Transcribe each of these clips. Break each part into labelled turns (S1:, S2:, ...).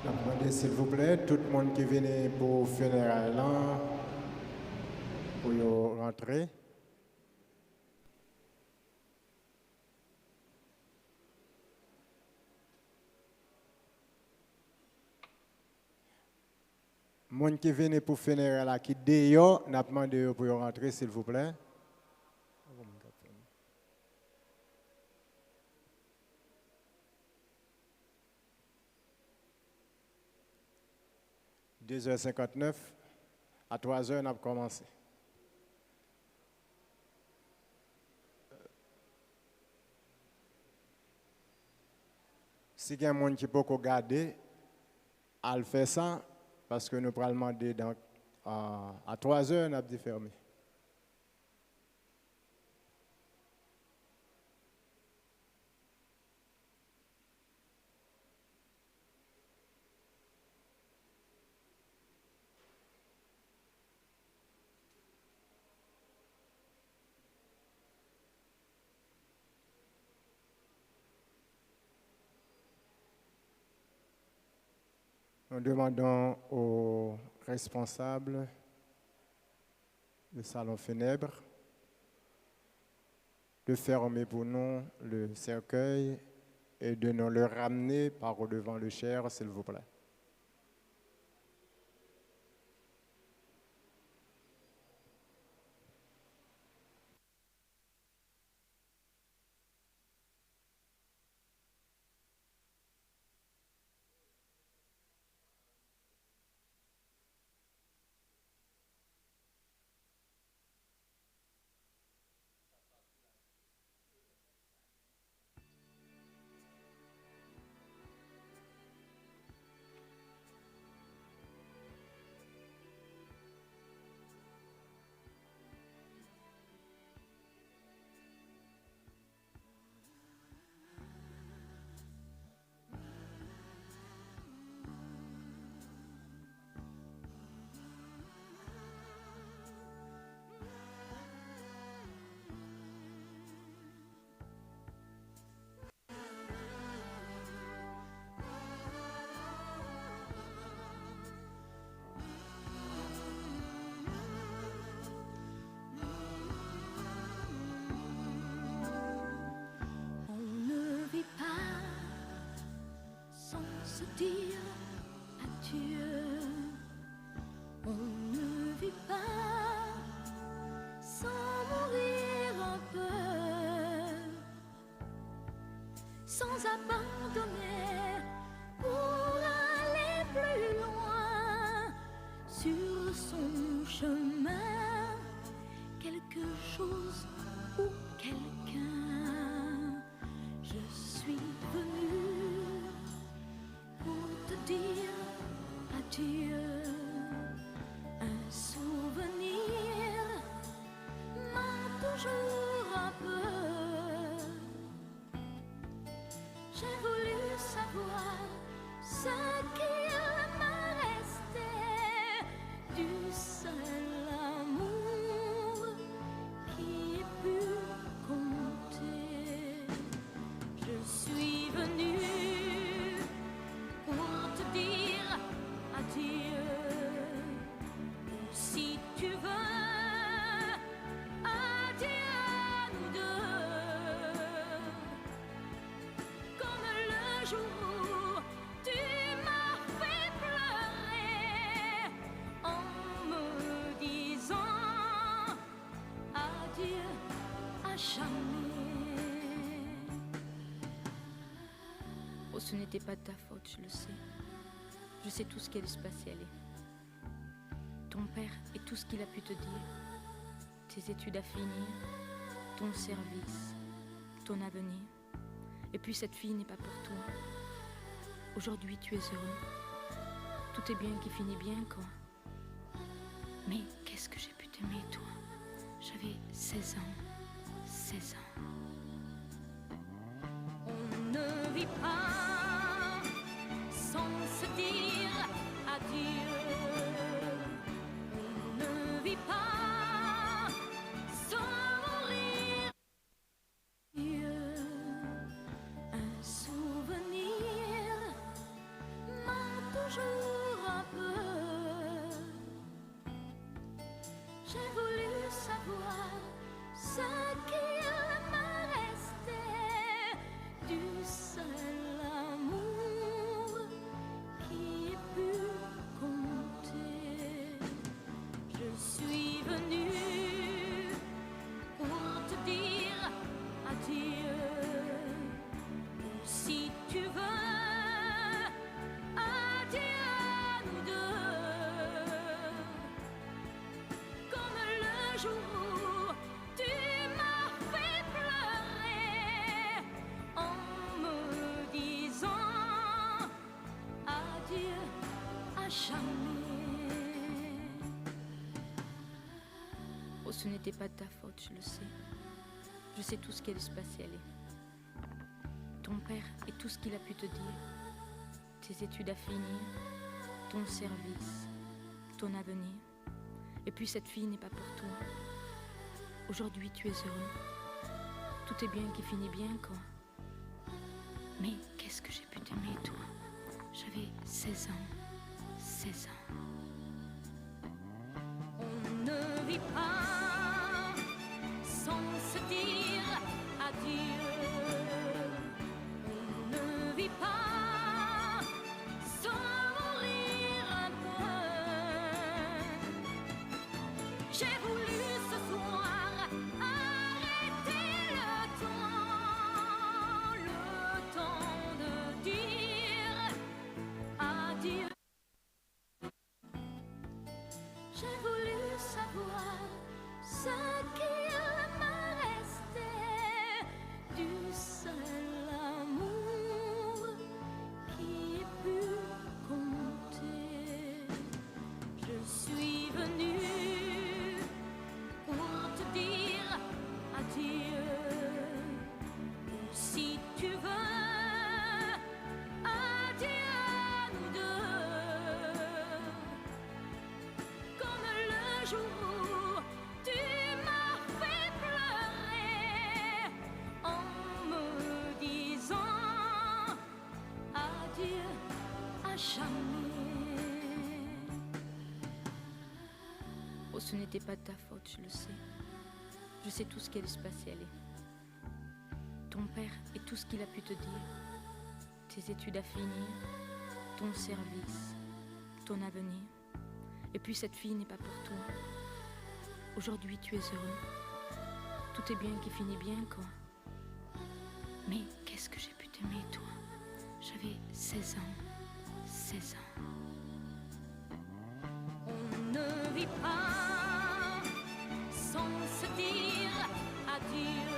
S1: Je demande s'il vous plaît, tout le monde qui vient pour funérailles là, pour y rentrer. Les gens qui viennent pour funérailles là, qui dehors, n'a demandé pour y rentrer, s'il vous plaît. 2h59, à 3h, on a commencé. Si il y a des gens qui peuvent garder, à le faire ça, parce que nous pourrons demander à 3h, on a dit fermé. Nous demandons aux responsables du salon funèbre de fermer pour nous le cercueil et de nous le ramener par au-devant le chair, s'il vous plaît.
S2: Se dire adieu, on ne vit pas sans mourir un peu, sans abandonner pour aller plus loin sur son chemin, quelque chose ou quelqu'un. Je suis venue pour te dire adieu, un souvenir manque toujours un peu. J'ai voulu savoir ce qu'il me restait du seul amour qui ait pu compter. Je suis venue pour te dire adieu. Si tu veux, adieu à nous deux. Comme le jour où tu m'as fait pleurer en me disant adieu à jamais.
S3: Oh, ce n'était pas de ta faute, je le sais. Je sais tout ce qui allait se passer, allez. Ton père et tout ce qu'il a pu te dire. Tes études à finir, ton service, ton avenir. Et puis cette fille n'est pas pour toi. Aujourd'hui, tu es heureux. Tout est bien qui finit bien, quoi. Mais qu'est-ce que j'ai pu t'aimer, toi? J'avais 16 ans. 16 ans.
S2: On ne vit pas sans se dire adieu. On ne vit pas sans mourir. Un souvenir m'a jour un peu, j'ai voulu savoir ce qu'il me restait du seul amour qui ait pu compter. Je suis venue pour te dire adieu. Si tu veux, adieu à nous deux. Comme le jour où tu m'as fait pleurer en me disant adieu à jamais.
S3: Oh, ce n'était pas de ta faute, je le sais. Je sais tout ce qui allait se passer, allez. Ton père et tout ce qu'il a pu te dire. Tes études à finir, ton service, ton avenir. Et puis cette fille n'est pas pour toi. Aujourd'hui, tu es heureux. Tout est bien qui finit bien, quoi. Mais qu'est-ce que j'ai pu t'aimer, toi? J'avais 16 ans. 16 ans.
S2: On ne vit pas sans se dire adieu. On ne vit pas sans mourir un peu. J'ai voulu ce soir arrêter le temps de dire adieu. J'ai voulu savoir ce qu'il me restait du seul amour qui ait pu compter. Je suis venue pour te dire adieu. Si tu veux, adieu à nous deux. Comme le jour où tu m'as fait pleurer en me disant adieu à jamais.
S3: Oh, ce n'était pas de ta faute, je le sais. Je sais tout ce qui allait se passer, allez. Ton père et tout ce qu'il a pu te dire. Tes études à finir, ton service, ton avenir. Et puis cette fille n'est pas pour toi. Aujourd'hui, tu es heureux. Tout est bien qui finit bien, quoi. Mais qu'est-ce que j'ai pu t'aimer, toi? J'avais 16 ans. 16 ans.
S2: On ne vit pas sans se dire adieu.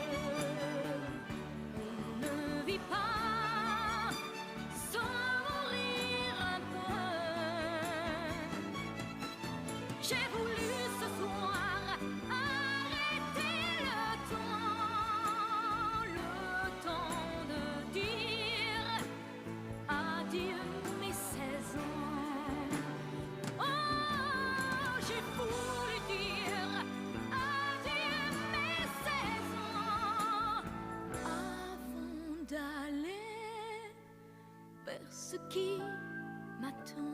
S2: On ne vit pas sans mourir un peu. J'ai voulu ce soir arrêter le temps de dire adieu mes 16 ans. Oh, j'ai voulu dire adieu mes 16 ans avant d'aller vers ce qui m'attend.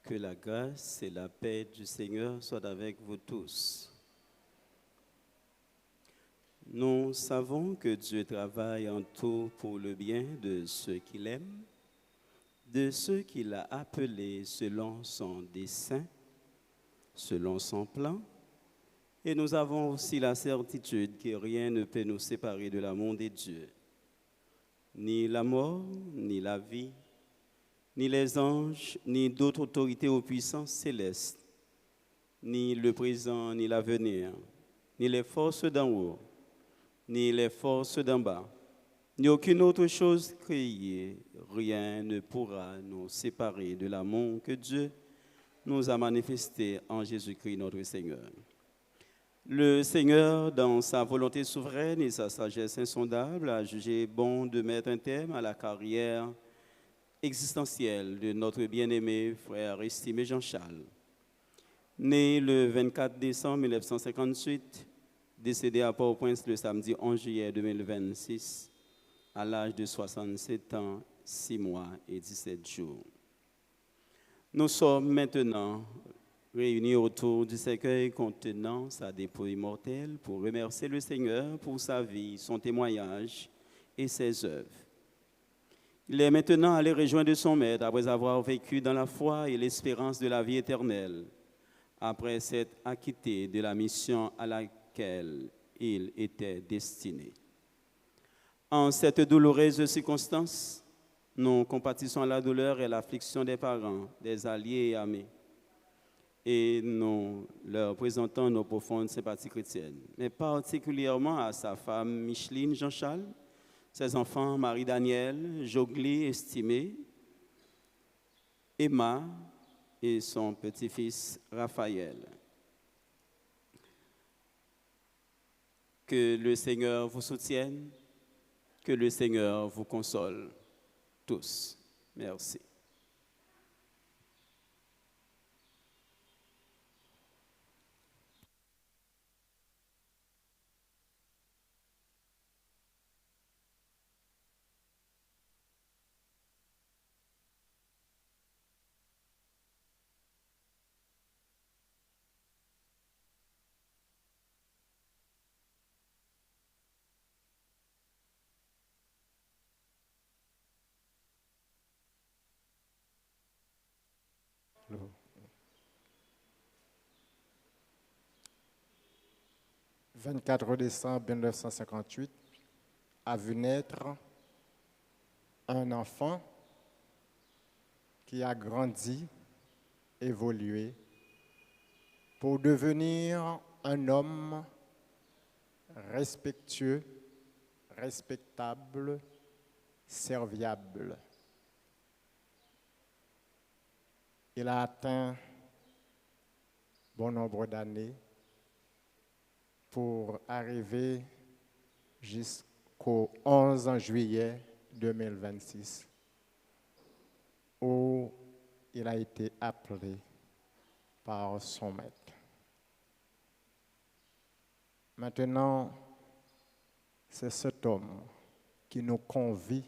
S4: Que la grâce et la paix du Seigneur soient avec vous tous. Nous savons que Dieu travaille en tout pour le bien de ceux qu'il aime, de ceux qu'il a appelés selon son dessein, selon son plan. Et nous avons aussi la certitude que rien ne peut nous séparer de l'amour de Dieu. Ni la mort, ni la vie, ni les anges, ni d'autres autorités ou puissances célestes, ni le présent, ni l'avenir, ni les forces d'en haut, ni les forces d'en bas, ni aucune autre chose créée, rien ne pourra nous séparer de l'amour que Dieu nous a manifesté en Jésus-Christ notre Seigneur. Le Seigneur, dans sa volonté souveraine et sa sagesse insondable, a jugé bon de mettre un terme à la carrière existentielle de notre bien-aimé frère estimé Jean-Charles. Né le 24 décembre 1958, décédé à Port-au-Prince le samedi 11 juillet 2026, à l'âge de 67 ans, 6 mois et 17 jours. Nous sommes maintenant réunis autour du cercueil contenant sa dépouille mortelle pour remercier le Seigneur pour sa vie, son témoignage et ses œuvres. Il est maintenant allé rejoindre son Maître après avoir vécu dans la foi et l'espérance de la vie éternelle, après s'être acquitté de la mission à laquelle il était destiné. En cette douloureuse circonstance, nous compatissons à la douleur et l'affliction des parents, des alliés et amis, et nous leur présentons nos profondes sympathies chrétiennes, mais particulièrement à sa femme Micheline Jean-Charles, ses enfants Marie-Danielle, Jogli estimé, Emma et son petit-fils Raphaël. Que le Seigneur vous soutienne, que le Seigneur vous console tous. Merci.
S1: Le 24 décembre 1958 a vu naître un enfant qui a grandi, évolué, pour devenir un homme respectueux, respectable, serviable. Il a atteint bon nombre d'années pour arriver jusqu'au 11 juillet 2026, où il a été appelé par son maître. Maintenant, c'est cet homme qui nous convie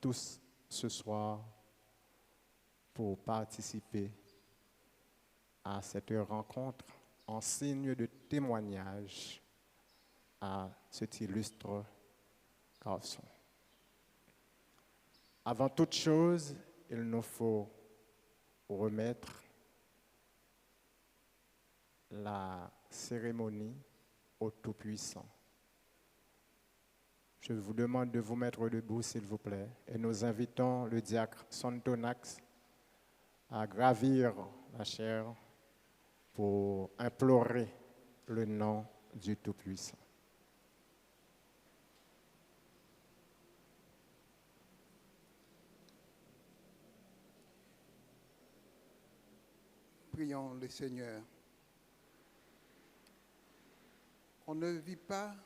S1: tous ce soir pour participer à cette rencontre en signe de témoignage à cet illustre garçon. Avant toute chose, il nous faut remettre la cérémonie au Tout-Puissant. Je vous demande de vous mettre debout, s'il vous plaît, et nous invitons le diacre Santonax à gravir la chaire pour implorer le nom du Tout-Puissant.
S5: Prions le Seigneur. On ne vit pas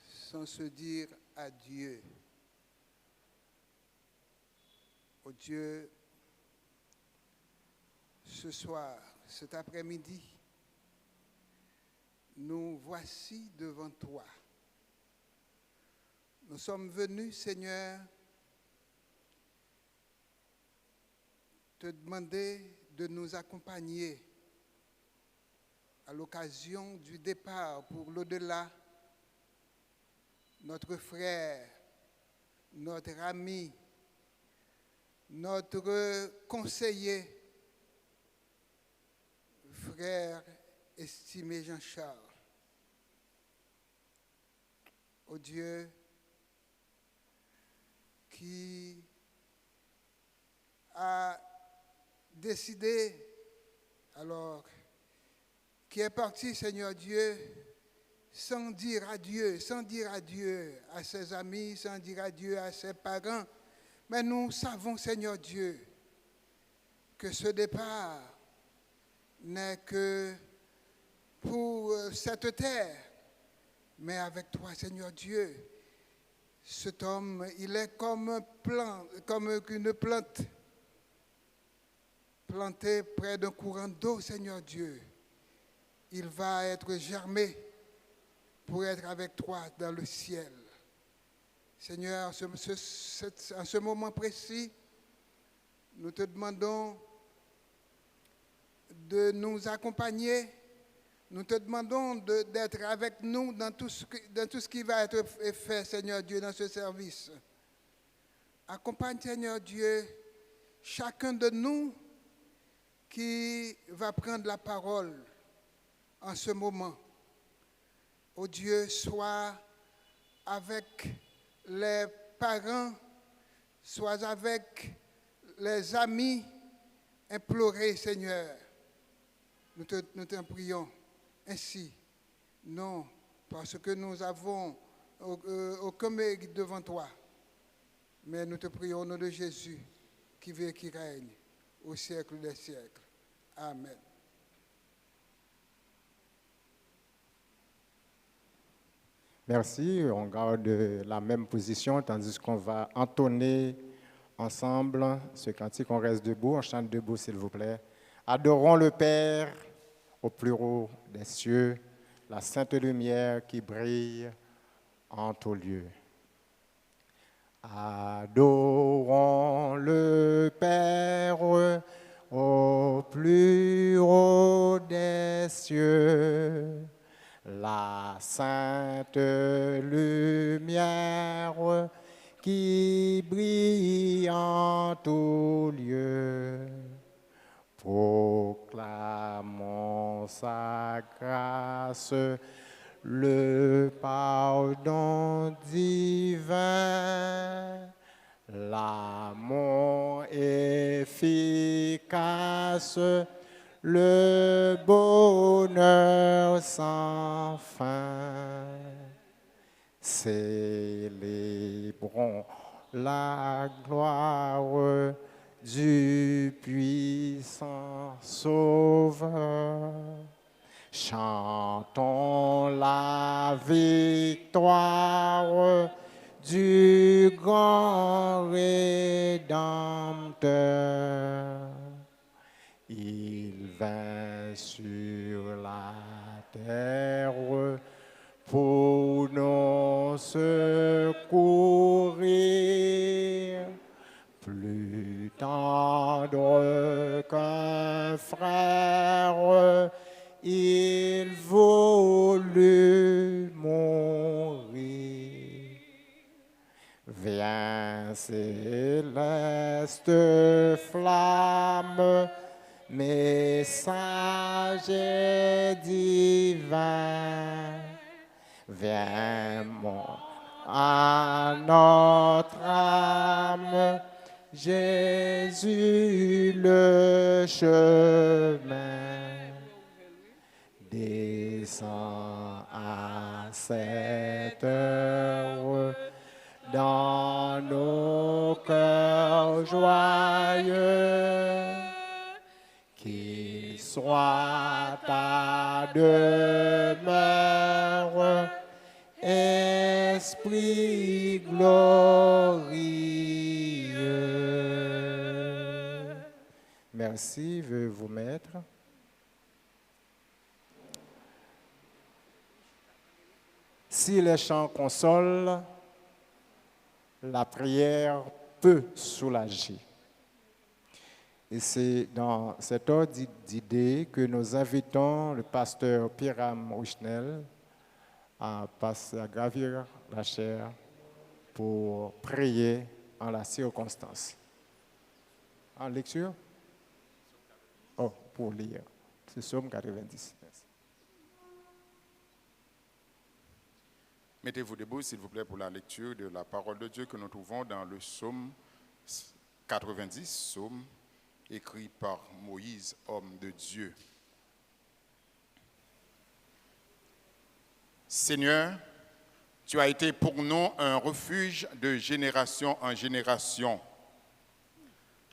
S5: sans se dire adieu. Au Dieu, ce soir, cet après-midi, nous voici devant toi. Nous sommes venus, Seigneur, te demander de nous accompagner à l'occasion du départ pour l'au-delà, notre frère, notre ami, notre conseiller, frère estimé Jean-Charles. Ô Dieu qui a décidé, alors, qui est parti, Seigneur Dieu, sans dire adieu à ses amis, sans dire adieu à ses parents. Mais nous savons, Seigneur Dieu, que ce départ n'est que pour cette terre, mais avec toi, Seigneur Dieu. Cet homme, il est comme une plante plantée près d'un courant d'eau, Seigneur Dieu. Il va être germé pour être avec toi dans le ciel. Seigneur, en ce moment précis, nous te demandons de nous accompagner. Nous te demandons d'être avec nous dans tout ce qui va être fait, Seigneur Dieu, dans ce service. Accompagne, Seigneur Dieu, chacun de nous qui va prendre la parole en ce moment. Ô Dieu, sois avec les parents, sois avec les amis, implorés, Seigneur. Nous t'en prions ainsi. Non, parce que nous avons aucun mérite devant toi. Mais nous te prions au nom de Jésus, qui vit et qui règne au siècle des siècles. Amen.
S1: Merci, on garde la même position tandis qu'on va entonner ensemble ce cantique. On reste debout, on chante debout s'il vous plaît. Adorons le Père au plus haut des cieux, la sainte lumière qui brille en tout lieu. Adorons le Père au plus haut des cieux, la sainte lumière qui brille en tout lieu. Proclamons sa grâce, le pardon divin, l'amour efficace, le bonheur sans fin. Célébrons la gloire du puissant Sauveur. Chantons la victoire du grand Rédempteur. Il vint sur la terre pour nous secourir, plus tendre qu'un frère, il voulut mourir. Viens, céleste flamme, message divin, viens à notre âme, Jésus le chemin. Descends à cette heure dans nos cœurs joyeux, qu'il soit ta demeure, Esprit glorieux. Merci, veuillez vous mettre. Si les chants consolent, la prière peut soulager. Et c'est dans cet ordre d'idée que nous invitons le pasteur Piram Rouchnel à gravir la chaire pour prier en la circonstance. En lecture? Oh, pour lire. C'est Psaume 90. Merci.
S6: Mettez-vous debout, s'il vous plaît, pour la lecture de la parole de Dieu que nous trouvons dans le Psaume 90, Psaume écrit par Moïse, homme de Dieu. Seigneur, tu as été pour nous un refuge de génération en génération.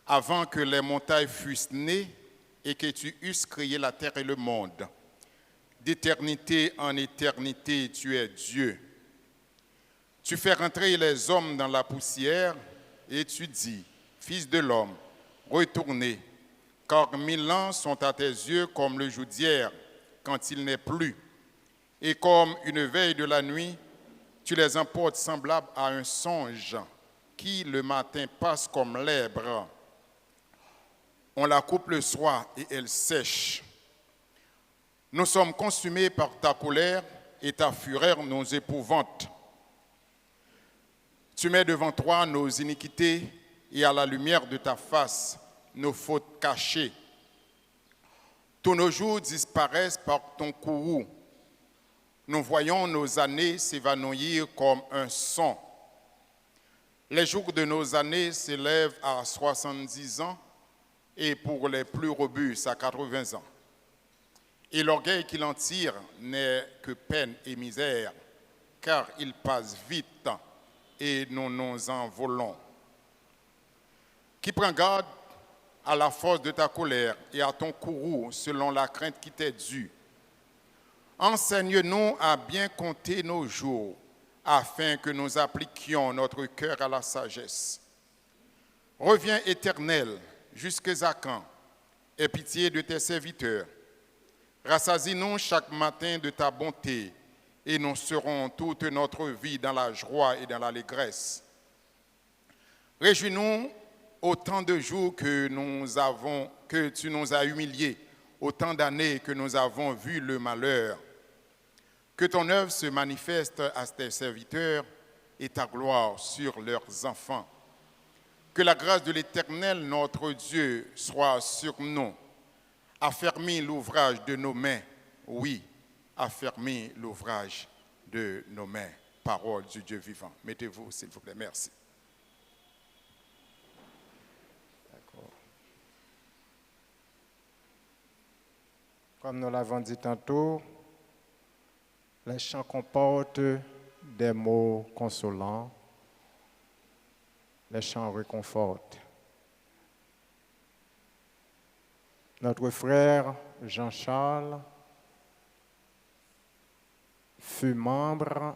S6: Avant que les montagnes fussent nées et que tu eusses créé la terre et le monde, d'éternité en éternité, tu es Dieu. Tu fais rentrer les hommes dans la poussière et tu dis, Fils de l'homme, retournez, car 1000 ans sont à tes yeux comme le jour d'hier, quand il n'est plus. Et comme une veille de la nuit, tu les emportes semblables à un songe qui le matin passe comme l'herbe. On la coupe le soir et elle sèche. Nous sommes consumés par ta colère et ta fureur nous épouvante. Tu mets devant toi nos iniquités et à la lumière de ta face nos fautes cachées. Tous nos jours disparaissent par ton courroux. Nous voyons nos années s'évanouir comme un son. Les jours de nos années s'élèvent à 70 ans et pour les plus robustes à 80 ans. Et l'orgueil qu'il en tire n'est que peine et misère, car il passe vite et nous nous envolons. Qui prend garde à la force de ta colère et à ton courroux selon la crainte qui t'est due. Enseigne-nous à bien compter nos jours, afin que nous appliquions notre cœur à la sagesse. Reviens, Éternel, jusqu'à quand? Aie pitié de tes serviteurs. Rassasie-nous chaque matin de ta bonté, et nous serons toute notre vie dans la joie et dans l'allégresse. Réjouis-nous autant de jours que tu nous as humiliés, autant d'années que nous avons vu le malheur. Que ton œuvre se manifeste à tes serviteurs et ta gloire sur leurs enfants. Que la grâce de l'Éternel, notre Dieu, soit sur nous. Affermis l'ouvrage de nos mains. Oui, affermis l'ouvrage de nos mains. Parole du Dieu vivant. Mettez-vous, s'il vous plaît. Merci.
S1: D'accord. Comme nous l'avons dit tantôt, les chants comportent des mots consolants, les chants réconfortent. Notre frère Jean-Charles fut membre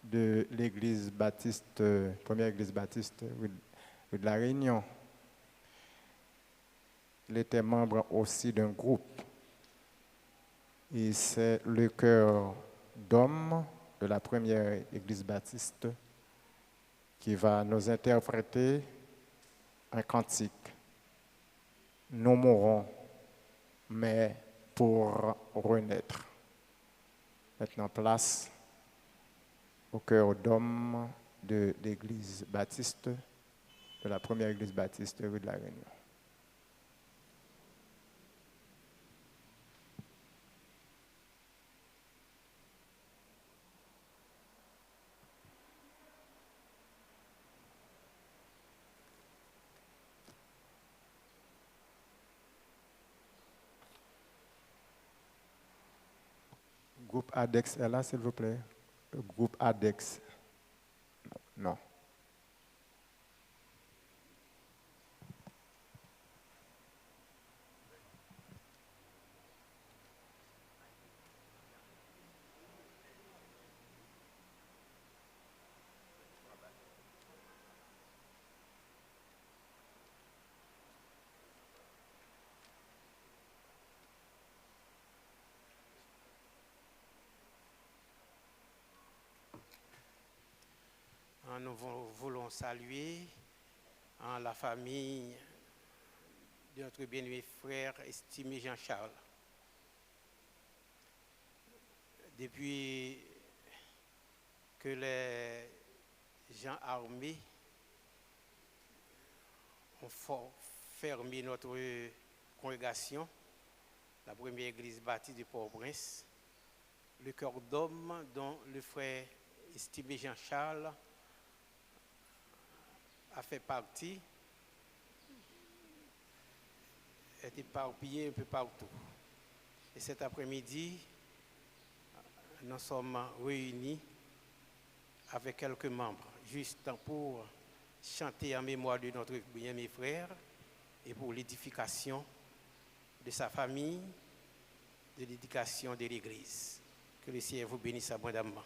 S1: de l'église baptiste, première église baptiste de La Réunion. Il était membre aussi d'un groupe. Et c'est le chœur d'hommes de la première église baptiste qui va nous interpréter un cantique. Nous mourrons, mais pour renaître. Maintenant, place au chœur d'hommes de l'église baptiste, de la première église baptiste rue de La Réunion. Groupe ADEX est là, s'il vous plaît. Le groupe ADEX. Non.
S7: Nous voulons saluer la famille de notre bien-aimé frère estimé Jean-Charles. Depuis que les gens armés ont fermé notre congrégation, la première église bâtie de Port-au-Prince, le cœur d'homme dont le frère estimé Jean-Charles a fait partie est éparpillé un peu partout. Et cet après-midi, nous sommes réunis avec quelques membres, juste pour chanter en mémoire de notre bien-aimé frère et pour l'édification de sa famille, de l'éducation de l'Église. Que le Seigneur vous bénisse abondamment.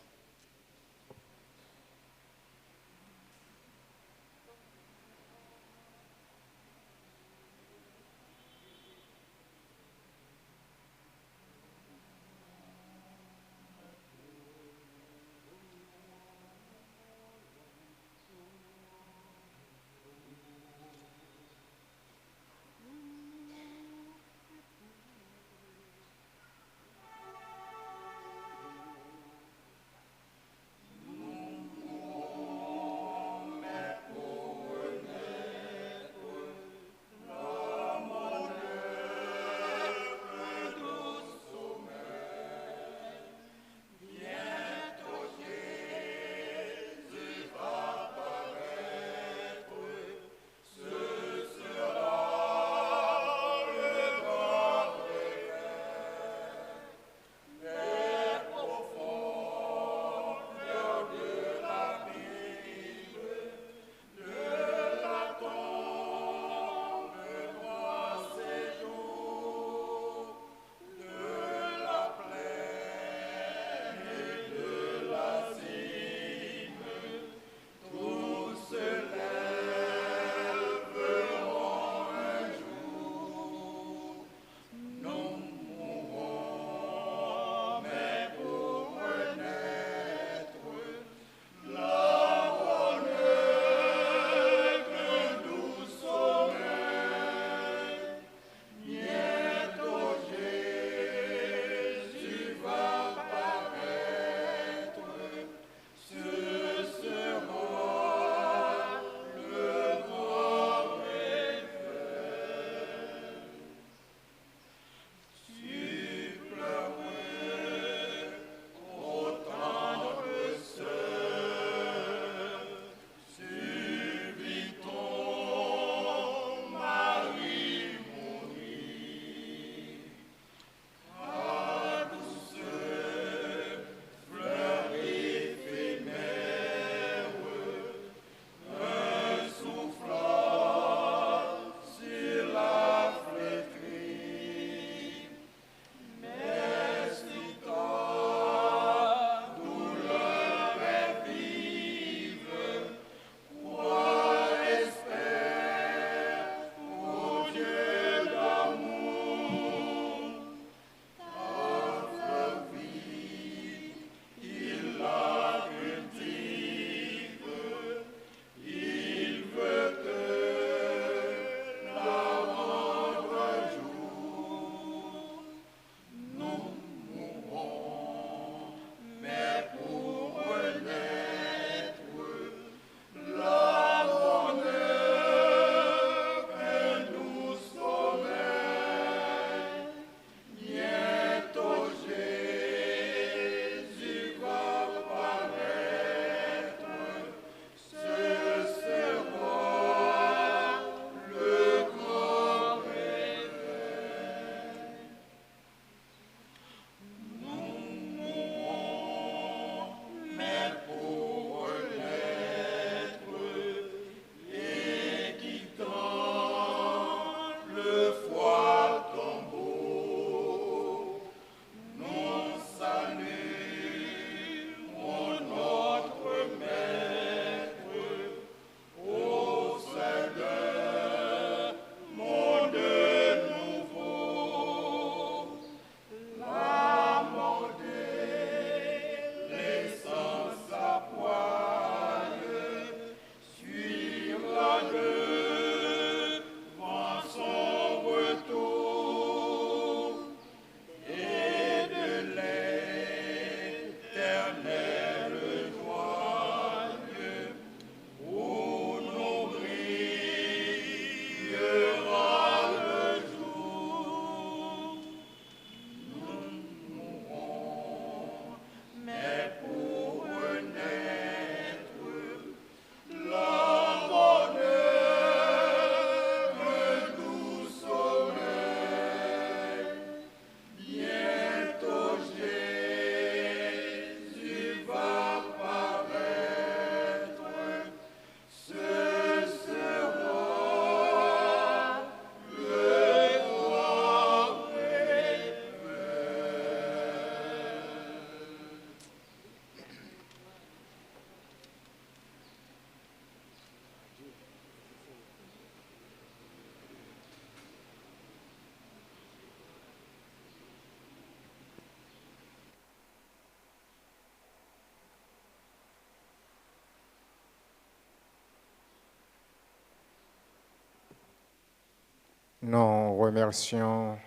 S1: Nous remercions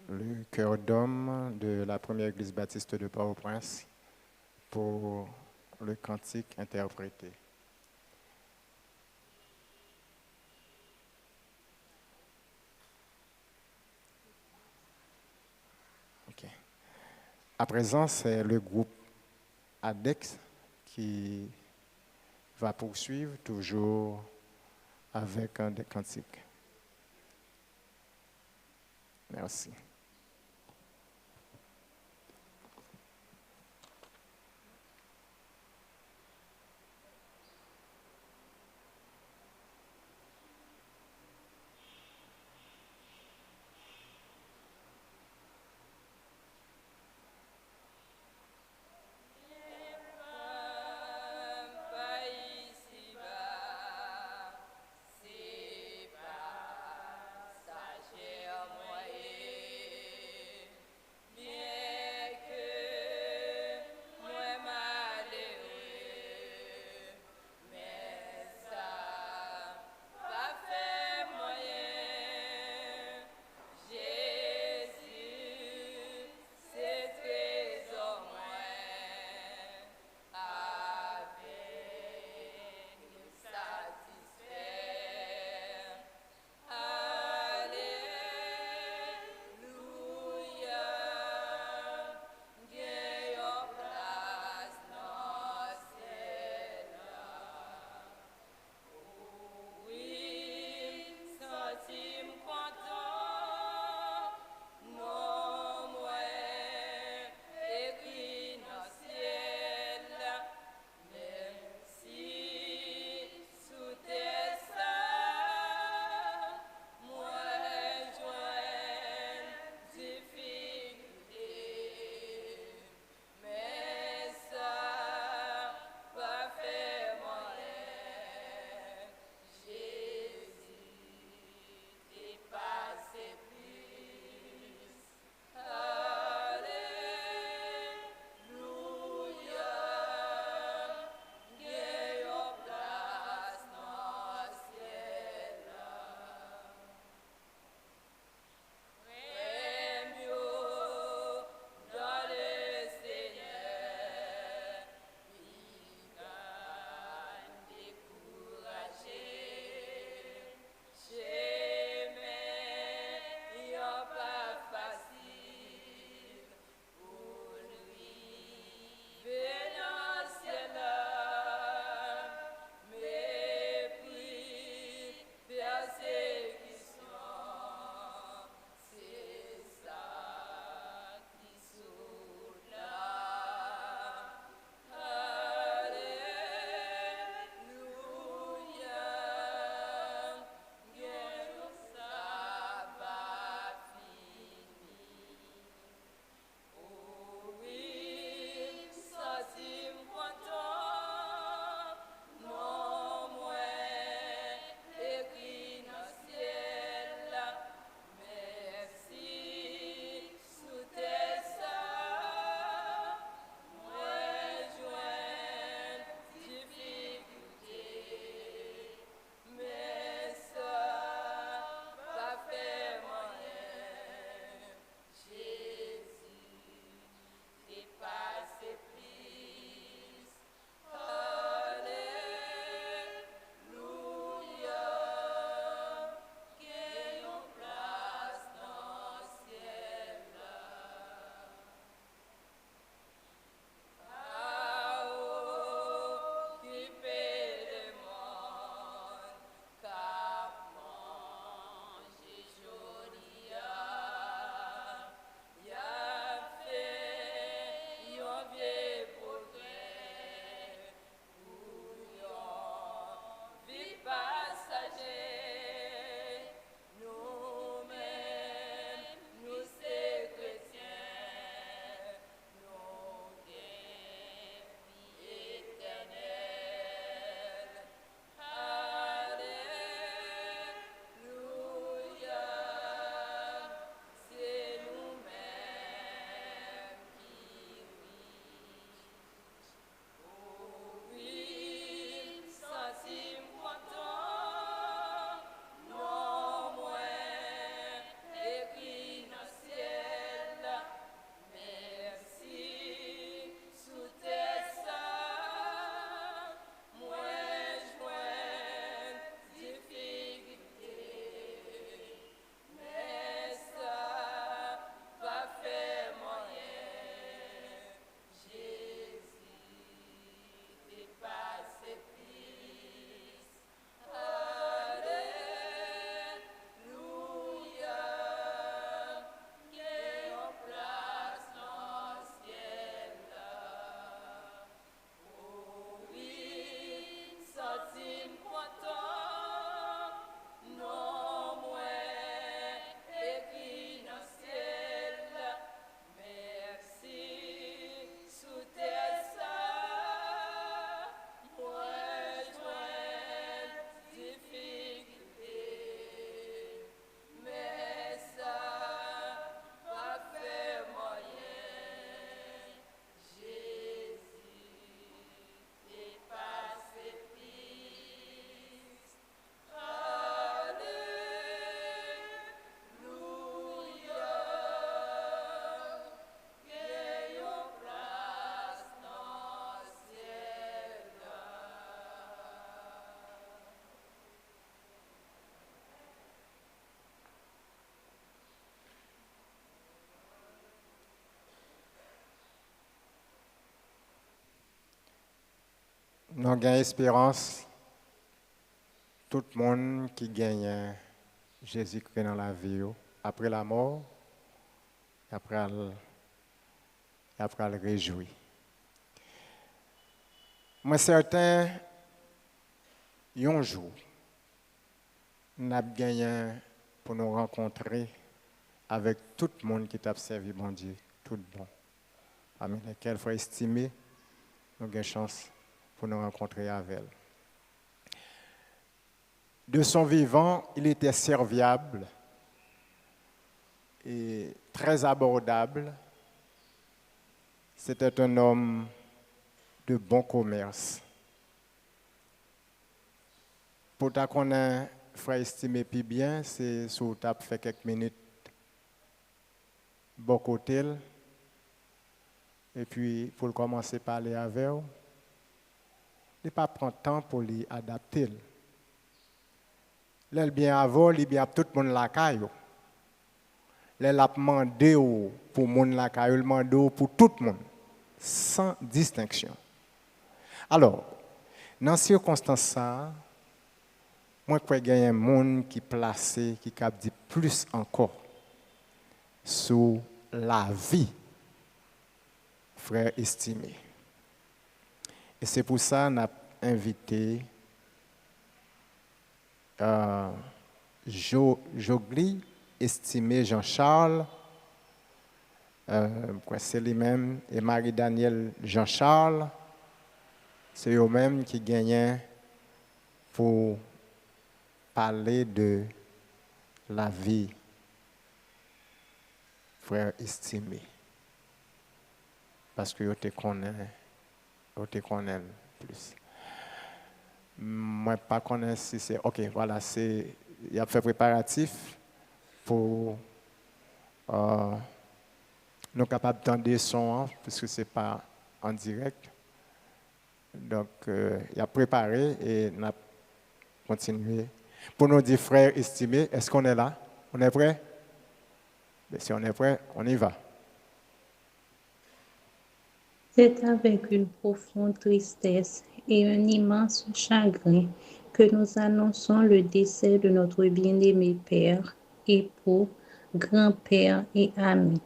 S1: le cœur d'homme de la première église baptiste de Port-au-Prince pour le cantique interprété. Ok. À présent, c'est le groupe ADEX qui va poursuivre toujours avec un des cantiques. Merci.
S2: C'est passager, moi.
S1: nous avons espérance, tout le monde qui gagne Jésus-Christ dans la vie, après la mort, après le réjouir. Moi, certain, un jour, nous avons gagné pour nous rencontrer avec tout le monde qui t'a servi, bon Dieu, tout bon. Parmi lesquels il faut estimer, nous avons chance pour nous rencontrer avec elle. De son vivant, il était serviable et très abordable. C'était un homme de bon commerce. Pour ta qu'on a frère estimé plus bien, c'est sur tu as fait quelques minutes bon côté et puis pour commencer à parler avec eux, il pas prendre temps pour lui adapter. Là bien avant, il bien tout le monde la caillou. Là l'a demandé pour monde la caillou, il demandé pour tout le monde sans distinction. Alors, dans ces circonstances, moi, je crois qu'il y a un monde qui est placé, qui a dit plus encore sur la vie, frère estimé. Et c'est pour ça qu'on a invité Jogli, estimé Jean-Charles, c'est lui-même, et Marie-Danielle Jean-Charles. C'est eux-mêmes qui gagnent pour parler de la vie, frère estimé. Parce que je te connais plus. Moi, pas connais si c'est. Ok, voilà, il a fait préparatif pour nous capables d'entendre son, puisque ce n'est pas en direct. Donc, il a préparé et on a continué. Pour nous dire, frères estimés, est-ce qu'on est là? On est prêt? Mais si on est prêt, on y va.
S8: C'est avec une profonde tristesse et un immense chagrin que nous annonçons le décès de notre bien-aimé père, époux, grand-père et ami.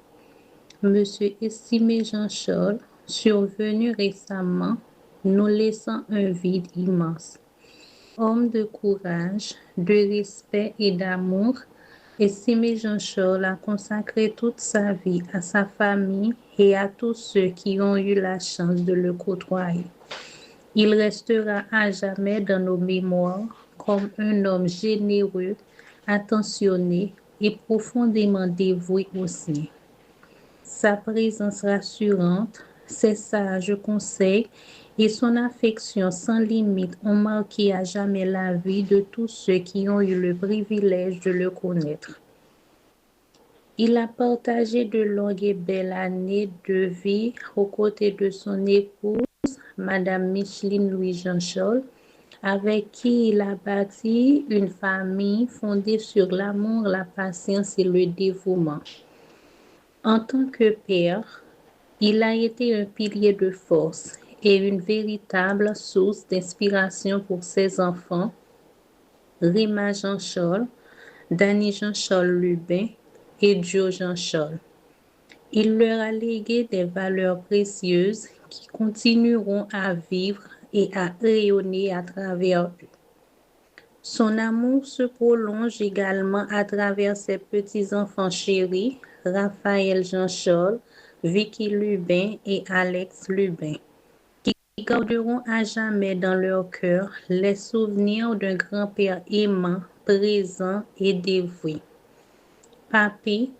S8: Monsieur estimé Jean-Charles, survenu récemment, nous laissant un vide immense. Homme de courage, de respect et d'amour, estimé Jean-Charles a consacré toute sa vie à sa famille et à tous ceux qui ont eu la chance de le côtoyer. Il restera à jamais dans nos mémoires comme un homme généreux, attentionné et profondément dévoué aux siens. Sa présence rassurante, ses sages conseils et son affection sans limite ont marqué à jamais la vie de tous ceux qui ont eu le privilège de le connaître. Il a partagé de longues et belles années de vie aux côtés de son épouse, Madame Micheline Louis Jean-Charles, avec qui il a bâti une famille fondée sur l'amour, la patience et le dévouement. En tant que père, il a été un pilier de force et une véritable source d'inspiration pour ses enfants, Rima Jean-Charles, Danny Jean-Charles Lubin et Joe Jean-Charles. Il leur a légué des valeurs précieuses qui continueront à vivre et à rayonner à travers eux. Son amour se prolonge également à travers ses petits-enfants chéris, Raphaël Jean-Charles, Vicky Lubin et Alex Lubin, qui garderont à jamais dans leur cœur les souvenirs d'un grand-père aimant, présent et dévoué. Papi,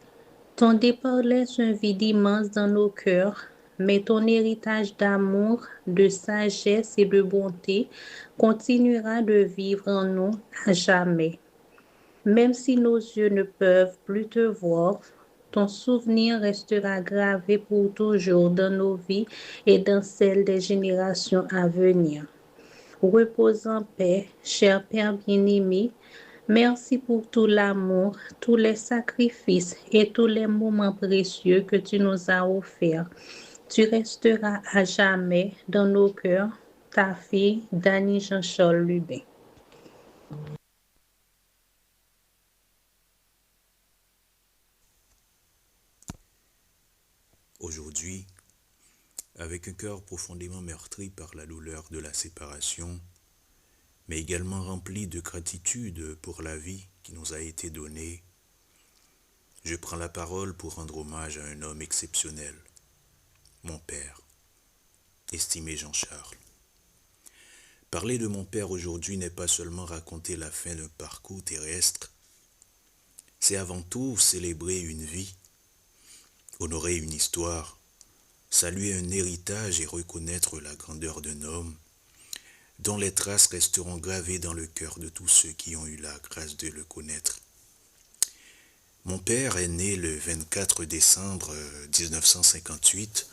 S8: ton départ laisse un vide immense dans nos cœurs, mais ton héritage d'amour, de sagesse et de bonté continuera de vivre en nous à jamais. Même si nos yeux ne peuvent plus te voir, ton souvenir restera gravé pour toujours dans nos vies et dans celles des générations à venir. Repose en paix, cher Père bien-aimé. Merci pour tout l'amour, tous les sacrifices et tous les moments précieux que tu nous as offerts. Tu resteras à jamais dans nos cœurs ta fille, Dany Jean-Charles Lubin.
S9: Aujourd'hui, avec un cœur profondément meurtri par la douleur de la séparation, mais également rempli de gratitude pour la vie qui nous a été donnée, je prends la parole pour rendre hommage à un homme exceptionnel, mon père, estimé Jean-Charles. Parler de mon père aujourd'hui n'est pas seulement raconter la fin d'un parcours terrestre, c'est avant tout célébrer une vie, honorer une histoire, saluer un héritage et reconnaître la grandeur d'un homme dont les traces resteront gravées dans le cœur de tous ceux qui ont eu la grâce de le connaître. Mon père est né le 24 décembre 1958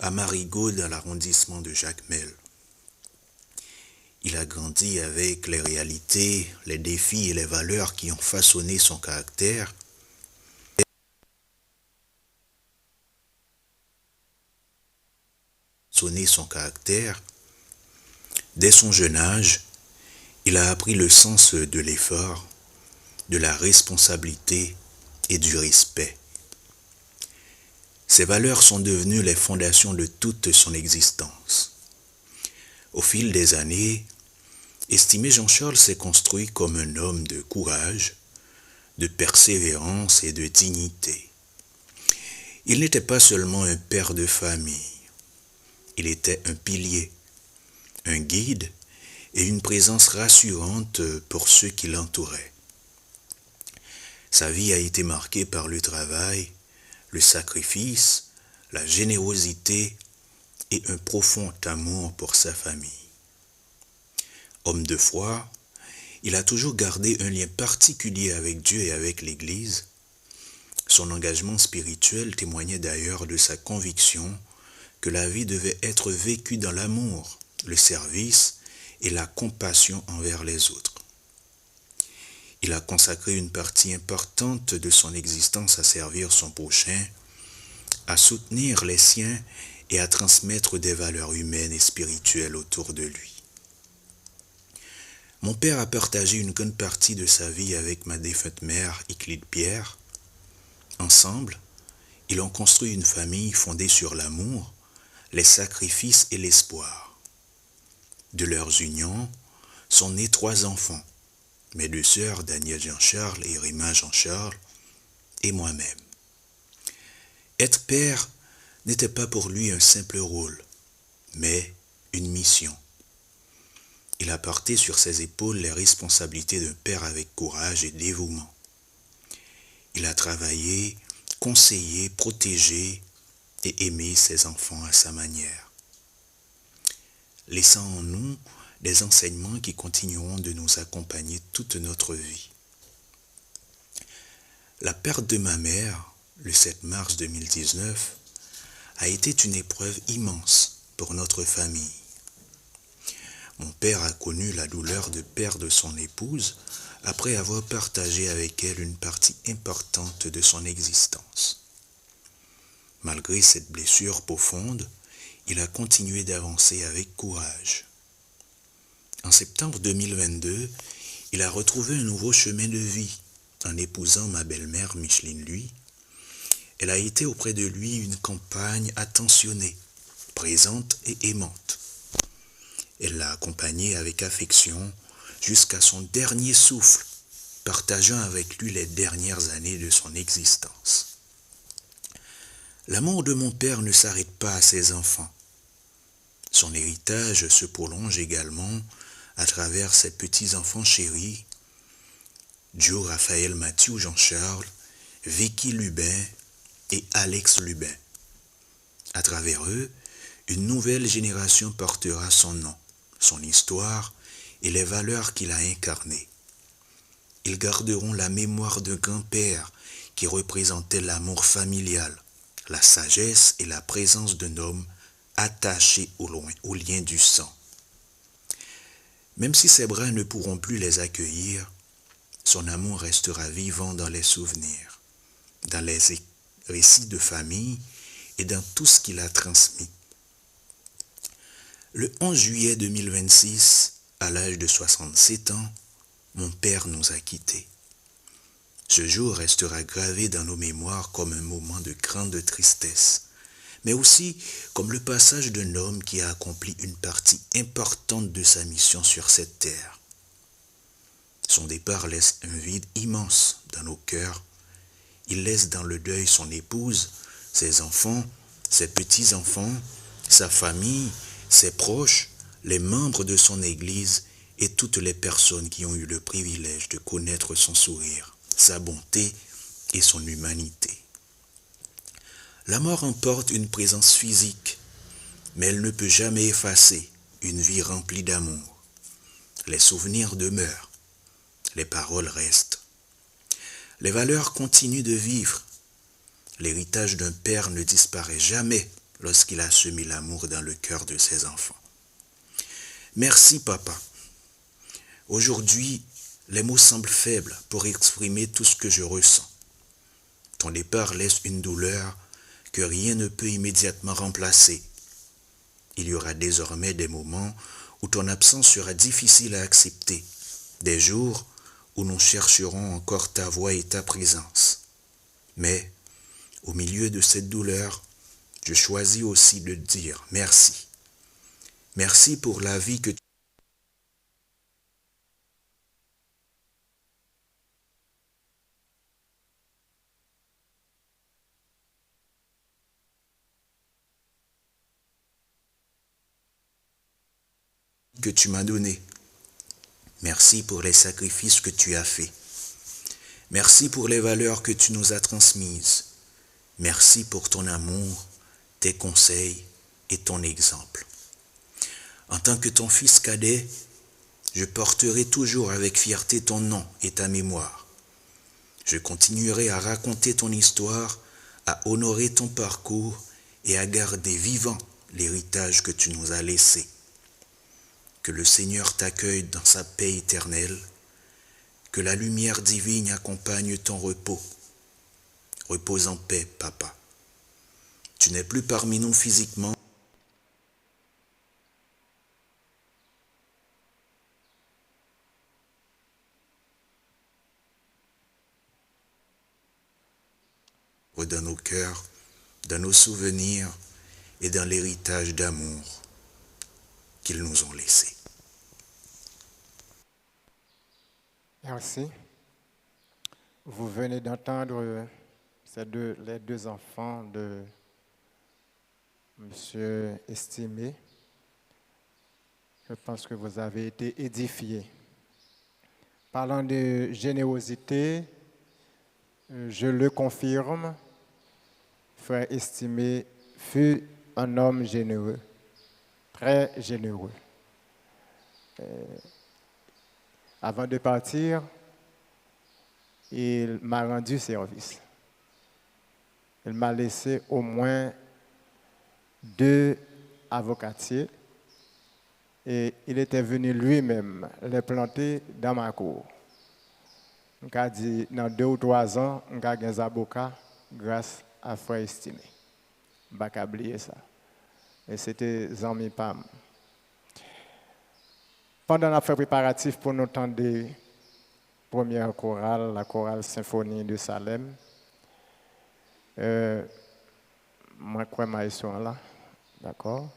S9: à Marigot dans l'arrondissement de Jacmel. Il a grandi avec les réalités, les défis et les valeurs qui ont façonné son caractère. Dès son jeune âge, il a appris le sens de l'effort, de la responsabilité et du respect. Ces valeurs sont devenues les fondations de toute son existence. Au fil des années, estimé Jean-Charles s'est construit comme un homme de courage, de persévérance et de dignité. Il n'était pas seulement un père de famille, il était un pilier, un guide et une présence rassurante pour ceux qui l'entouraient. Sa vie a été marquée par le travail, le sacrifice, la générosité et un profond amour pour sa famille. Homme de foi, il a toujours gardé un lien particulier avec Dieu et avec l'Église. Son engagement spirituel témoignait d'ailleurs de sa conviction que la vie devait être vécue dans l'amour, le service et la compassion envers les autres. Il a consacré une partie importante de son existence à servir son prochain, à soutenir les siens et à transmettre des valeurs humaines et spirituelles autour de lui. Mon père a partagé une grande partie de sa vie avec ma défunte mère, Euclide Pierre. Ensemble, ils ont construit une famille fondée sur l'amour, les sacrifices et l'espoir. De leurs unions sont nés 3 enfants, mes 2 sœurs, Danielle Jean-Charles et Rima Jean-Charles, et moi-même. Être père n'était pas pour lui un simple rôle, mais une mission. Il a porté sur ses épaules les responsabilités d'un père avec courage et dévouement. Il a travaillé, conseillé, protégé et aimé ses enfants à sa manière, laissant en nous des enseignements qui continueront de nous accompagner toute notre vie. La perte de ma mère, le 7 mars 2019, a été une épreuve immense pour notre famille. Mon père a connu la douleur de perdre son épouse après avoir partagé avec elle une partie importante de son existence. Malgré cette blessure profonde, il a continué d'avancer avec courage. En septembre 2022, il a retrouvé un nouveau chemin de vie en épousant ma belle-mère Micheline Lui. Elle a été auprès de lui une compagne attentionnée, présente et aimante. Elle l'a accompagné avec affection jusqu'à son dernier souffle, partageant avec lui les dernières années de son existence. L'amour de mon père ne s'arrête pas à ses enfants. Son héritage se prolonge également à travers ses petits-enfants chéris, Joe, Raphaël, Mathieu, Jean-Charles, Vicky Lubin et Alex Lubin. À travers eux, une nouvelle génération portera son nom, son histoire et les valeurs qu'il a incarnées. Ils garderont la mémoire d'un grand-père qui représentait l'amour familial, la sagesse et la présence d'un homme attaché au lien du sang. Même si ses bras ne pourront plus les accueillir, son amour restera vivant dans les souvenirs, dans les récits de famille et dans tout ce qu'il a transmis. Le 11 juillet 2026, à l'âge de 67 ans, mon père nous a quittés. Ce jour restera gravé dans nos mémoires comme un moment de grande tristesse, mais aussi comme le passage d'un homme qui a accompli une partie importante de sa mission sur cette terre. Son départ laisse un vide immense dans nos cœurs. Il laisse dans le deuil son épouse, ses enfants, ses petits-enfants, sa famille, ses proches, les membres de son Église et toutes les personnes qui ont eu le privilège de connaître son sourire, sa bonté et son humanité. La mort emporte une présence physique, mais elle ne peut jamais effacer une vie remplie d'amour. Les souvenirs demeurent, les paroles restent. Les valeurs continuent de vivre. L'héritage d'un père ne disparaît jamais lorsqu'il a semé l'amour dans le cœur de ses enfants. Merci, papa. Aujourd'hui, les mots semblent faibles pour exprimer tout ce que je ressens. Ton départ laisse une douleur que rien ne peut immédiatement remplacer. Il y aura désormais des moments où ton absence sera difficile à accepter, des jours où nous chercherons encore ta voix et ta présence. Mais, au milieu de cette douleur, je choisis aussi de dire merci. Merci pour la vie que tu m'as donné. Merci pour les sacrifices que tu as faits. Merci pour les valeurs que tu nous as transmises. Merci pour ton amour, tes conseils et ton exemple. En tant que ton fils cadet, je porterai toujours avec fierté ton nom et ta mémoire. Je continuerai à raconter ton histoire, à honorer ton parcours et à garder vivant l'héritage que tu nous as laissé. Que le Seigneur t'accueille dans sa paix éternelle, que la lumière divine accompagne ton repos. Repose en paix, papa. Tu n'es plus parmi nous physiquement, dans nos cœurs, dans nos souvenirs et dans l'héritage d'amour qu'ils nous ont laissé.
S1: Merci. Vous venez d'entendre les deux enfants de Monsieur Estimé. Je pense que vous avez été édifiés. Parlant de générosité, je le confirme, frère Estimé fut un homme généreux, très généreux. Avant de partir, il m'a rendu service. Il m'a laissé au moins 2 avocatiers et il était venu lui-même les planter dans ma cour. On a dit, dans 2 ou 3 ans, on a des avocats grâce à frère Estimé. Je ne vais pas oublier ça. Et c'était Zami Pam. Pendant la fête préparative pour nous tendre la première chorale, la chorale Symphonie de Salem, moi, je crois que je suis là, d'accord?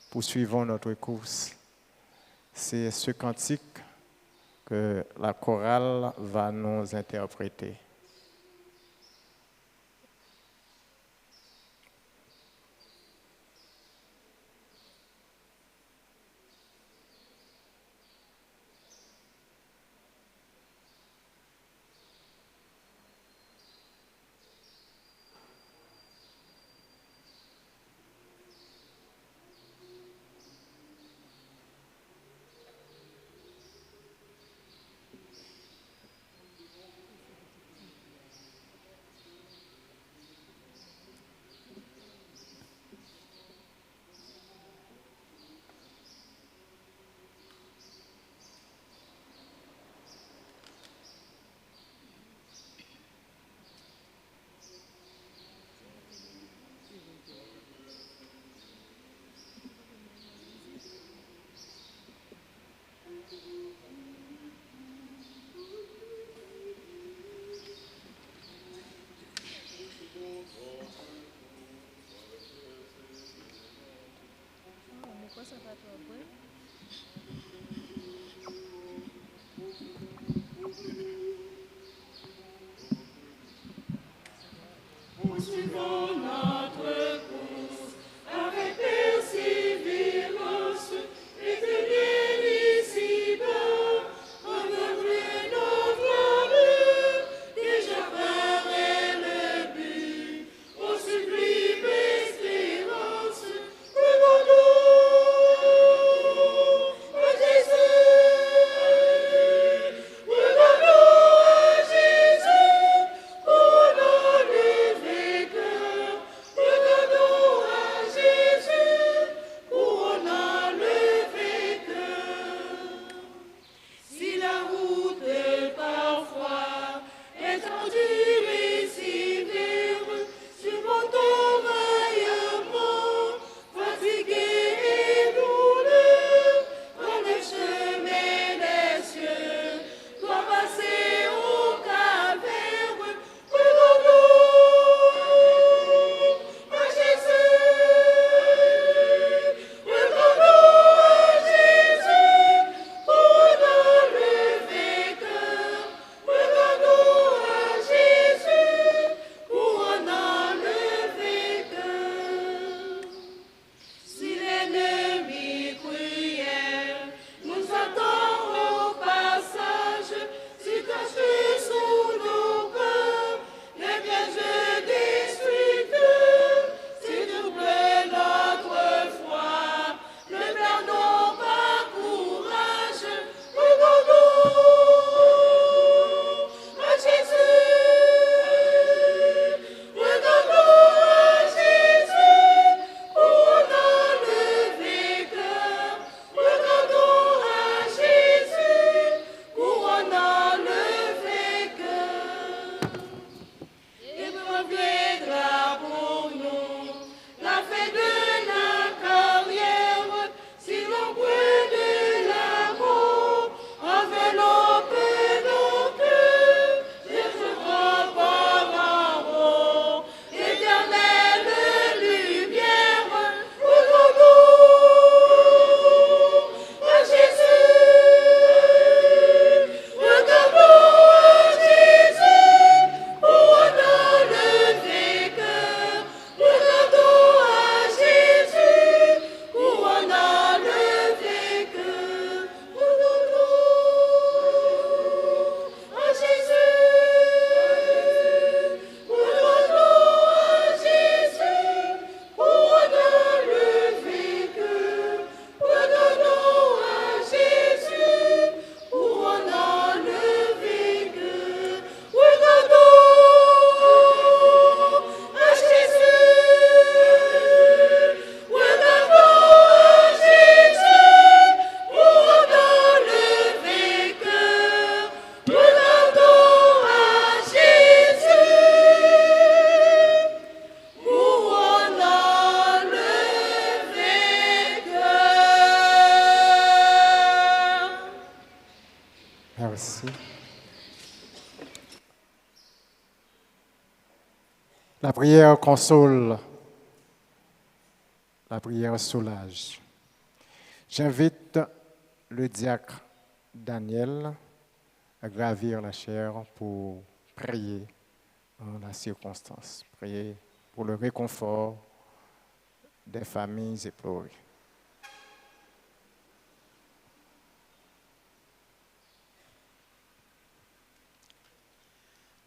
S1: Poursuivons notre course. C'est ce cantique que la chorale va nous interpréter. Merci. La prière console, la prière soulage. J'invite le diacre Daniel à gravir la chaire pour prier en la circonstance, prier pour le réconfort des familles éplorées.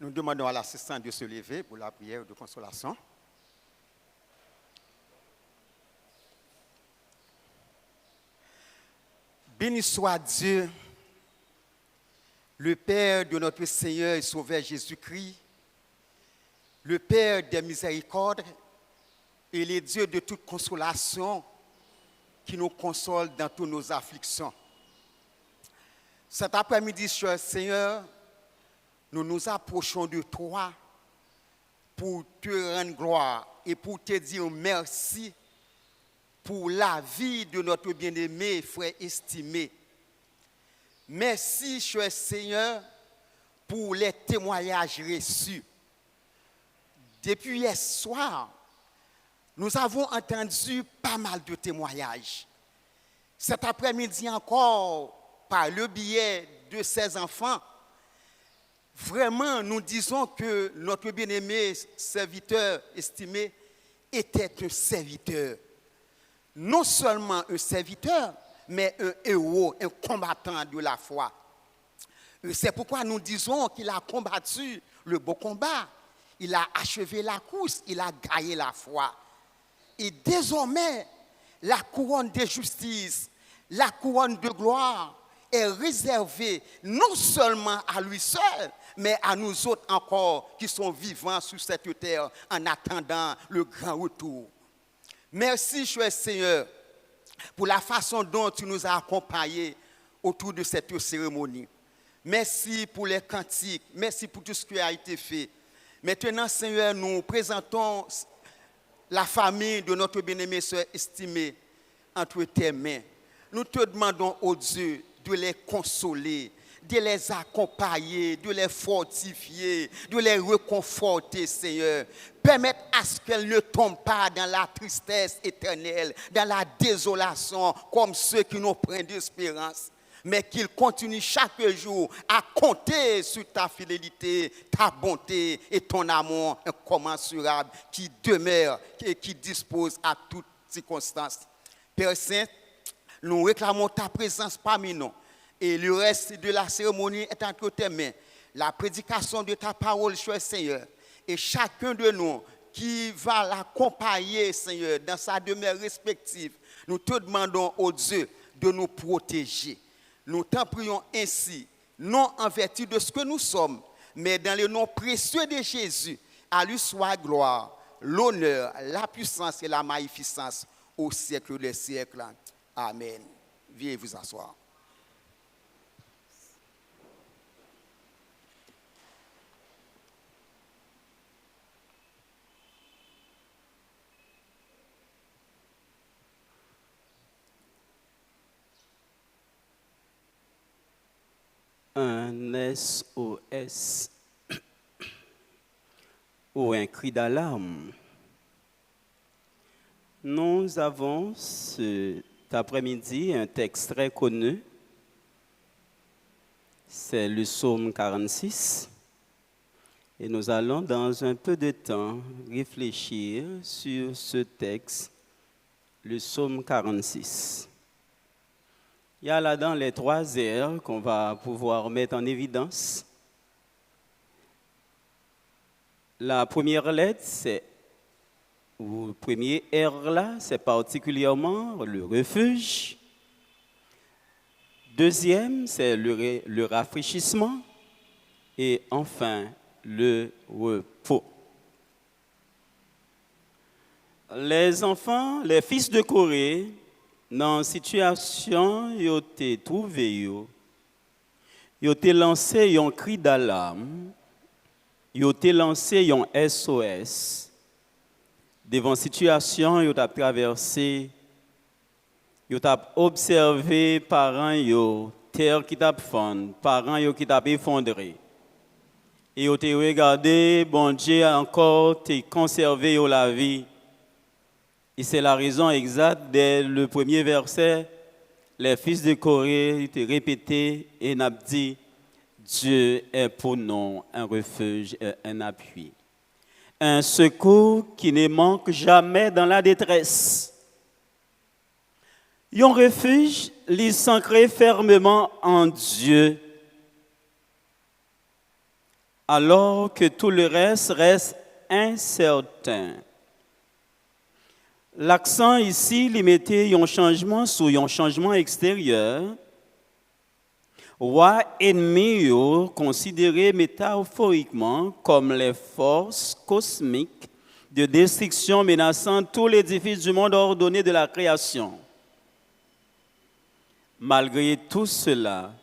S10: Nous demandons à l'assistant de se lever pour la prière de consolation. Béni soit Dieu, le Père de notre Seigneur et Sauveur Jésus-Christ, le Père des miséricordes et le Dieu de toute consolation qui nous console dans toutes nos afflictions. Cet après-midi, cher Seigneur, nous nous approchons de toi pour te rendre gloire et pour te dire merci pour la vie de notre bien-aimé frère estimé. Merci, cher Seigneur, pour les témoignages reçus. Depuis hier soir, nous avons entendu pas mal de témoignages. Cet après-midi encore, par le biais de ses enfants, vraiment, nous disons que notre bien-aimé serviteur estimé était un serviteur. Non seulement un serviteur, mais un héros, un combattant de la foi. C'est pourquoi nous disons qu'il a combattu le beau combat. Il a achevé la course, il a gagné la foi. Et désormais, la couronne de justice, la couronne de gloire est réservée non seulement à lui seul, mais à nous autres encore qui sont vivants sur cette terre en attendant le grand retour. Merci, cher Seigneur, pour la façon dont tu nous as accompagnés autour de cette cérémonie. Merci pour les cantiques, merci pour tout ce qui a été fait. Maintenant, Seigneur, nous présentons la famille de notre bien-aimée sœur estimée entre tes mains. Nous te demandons, ô Dieu, de les consoler, de les accompagner, de les fortifier, de les réconforter, Seigneur. Permettre à ce qu'elles ne tombent pas dans la tristesse éternelle, dans la désolation, comme ceux qui nous prennent d'espérance. Mais qu'ils continuent chaque jour à compter sur ta fidélité, ta bonté et ton amour incommensurable qui demeure et qui dispose à toutes circonstances. Père Saint, nous réclamons ta présence parmi nous. Et le reste de la cérémonie est entre tes mains. La prédication de ta parole, cher Seigneur. Et chacun de nous qui va l'accompagner, Seigneur, dans sa demeure respective, nous te demandons, ô Dieu, de nous protéger. Nous t'en prions ainsi, non en vertu de ce que nous sommes, mais dans le nom précieux de Jésus. À lui soit gloire, l'honneur, la puissance et la magnificence au siècle des siècles. Amen. Veuillez vous asseoir.
S4: Un SOS ou un cri d'alarme. Nous avons cet après-midi un texte très connu. C'est le psaume 46. Et nous allons dans un peu de temps réfléchir sur ce texte, le psaume 46. Il y a là-dedans les 3 R qu'on va pouvoir mettre en évidence. La première lettre, c'est, ou le premier R là, c'est particulièrement le refuge. Deuxième, c'est le rafraîchissement. Et enfin, le repos. Les enfants, les fils de Corée, dans la situation, ils ont été trouvés, ils ont été lancés un cri d'alarme, ils ont été lancés un SOS. Devant la situation, ils ont traversé, ils ont observé parents, terre qui t'a fondé, parents qui t'a effondré. Et ils ont regardé, bon Dieu, encore t'es conservé la vie. Et c'est la raison exacte dès le premier verset, les fils de Corée étaient répétés et n'a dit, Dieu est pour nous un refuge et un appui. Un secours qui ne manque jamais dans la détresse. Un refuge, il s'ancre fermement en Dieu, alors que tout le reste incertain. L'accent ici, il mettait un changement sur un changement extérieur. Roi ennemi considéré métaphoriquement comme les forces cosmiques de destruction menaçant tout l'édifice du monde ordonné de la création. Malgré tout cela,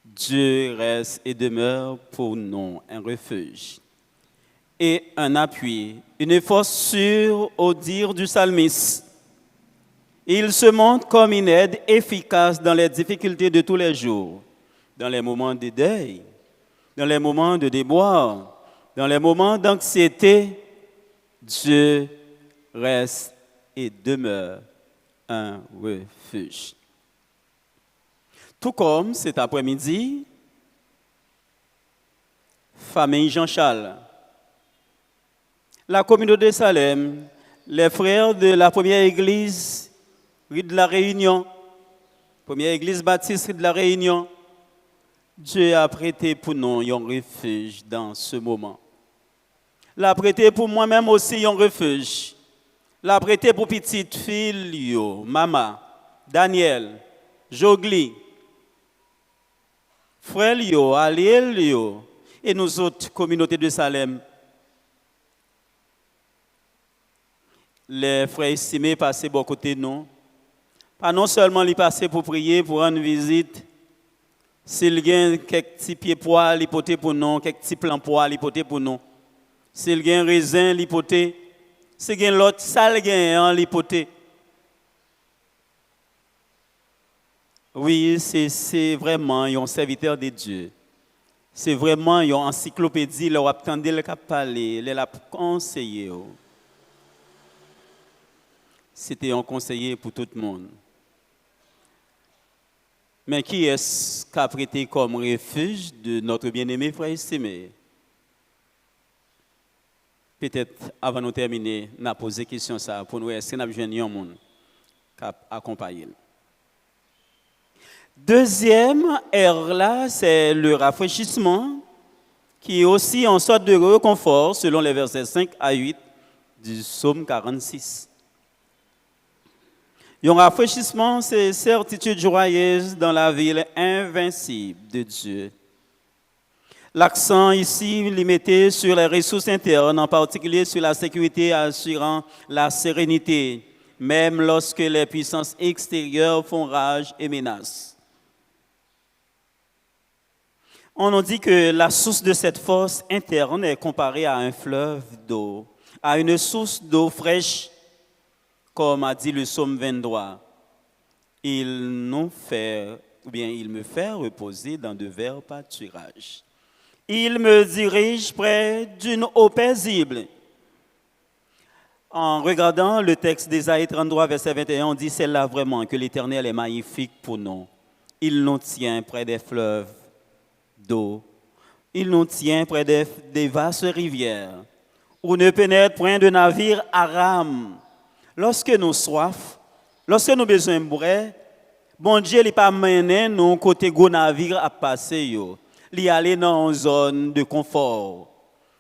S4: Dieu reste et demeure pour nous un refuge et un appui, une force sûre au dire du psalmiste. Il se montre comme une aide efficace dans les difficultés de tous les jours, dans les moments de deuil, dans les moments de déboire, dans les moments d'anxiété. Dieu reste et demeure un refuge. Tout comme cet après-midi, famille Jean-Charles, la communauté de Salem, les frères de la première église rue de la Réunion, première église baptiste rue de la Réunion, Dieu a prêté pour nous un refuge dans ce moment. L'a prêté pour moi-même aussi un refuge. L'a prêté pour petite fille, Mama, Daniel, Jogli, frère Aliel et nous autres communautés de Salem. Les frères estimés passaient bon côté de nous. Pas non seulement les passer pour prier, pour rendre visite. S'il y a quelques petits pieds pois, les poter pour nous, quelques petits plants pois, les poter pour nous. S'il y a un raisin, les poter. S'il y a l'autre sale gain, les poter. Oui, c'est vraiment un serviteur de Dieu. C'est vraiment une encyclopédie, là où attendez le cap parler, le conseiller. C'était un conseiller pour tout le monde. Mais qui est-ce qui a prêté comme refuge de notre bien-aimé frère estimé? Peut-être avant de terminer, on a posé la question ça pour nous, est-ce qu'on a besoin d'un monde qui a accompagné? Deuxième ère là, c'est le rafraîchissement, qui est aussi en sorte de réconfort selon les versets 5 à 8 du psaume 46. Un rafraîchissement, c'est certitude joyeuse dans la ville invincible de Dieu. L'accent ici limité sur les ressources internes, en particulier sur la sécurité assurant la sérénité, même lorsque les puissances extérieures font rage et menacent. On nous dit que la source de cette force interne est comparée à un fleuve d'eau, à une source d'eau fraîche, comme a dit le psaume 23. Il me fait reposer dans de verts pâturages. Il me dirige près d'une eau paisible. En regardant le texte d'Ésaïe 33, verset 21, on dit c'est là vraiment que l'Éternel est magnifique pour nous. Il nous tient près des fleuves d'eau. Il nous tient près des vastes rivières où ne pénètre point de navire à rame. Lorsque nous soif, lorsque nous besoin de boire, bon Dieu n'est pas mené nous côté gros navire à passer yo. Li aller dans une zone de confort,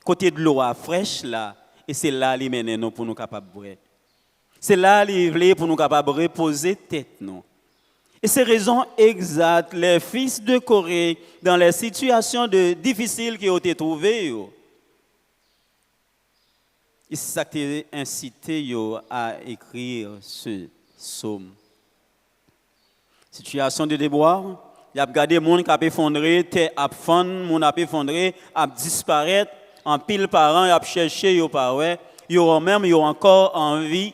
S4: côté de l'eau fraîche là, et c'est là li mène nous pour nous capable boire. C'est là li veut pour nous capable reposer tête nous. Et c'est raison exacte les fils de Corée dans les situations difficiles qui ont été trouvées yo. Et c'est ça qui a incité à écrire ce psaume. Situation de déboire, il y a regardé les gens qui ont effondré, terre a fondre, les gens ont effondré, a disparaître, en pile par an, ils ont cherché, ils n'ont pas ouais, ils ont même ils ont encore envie.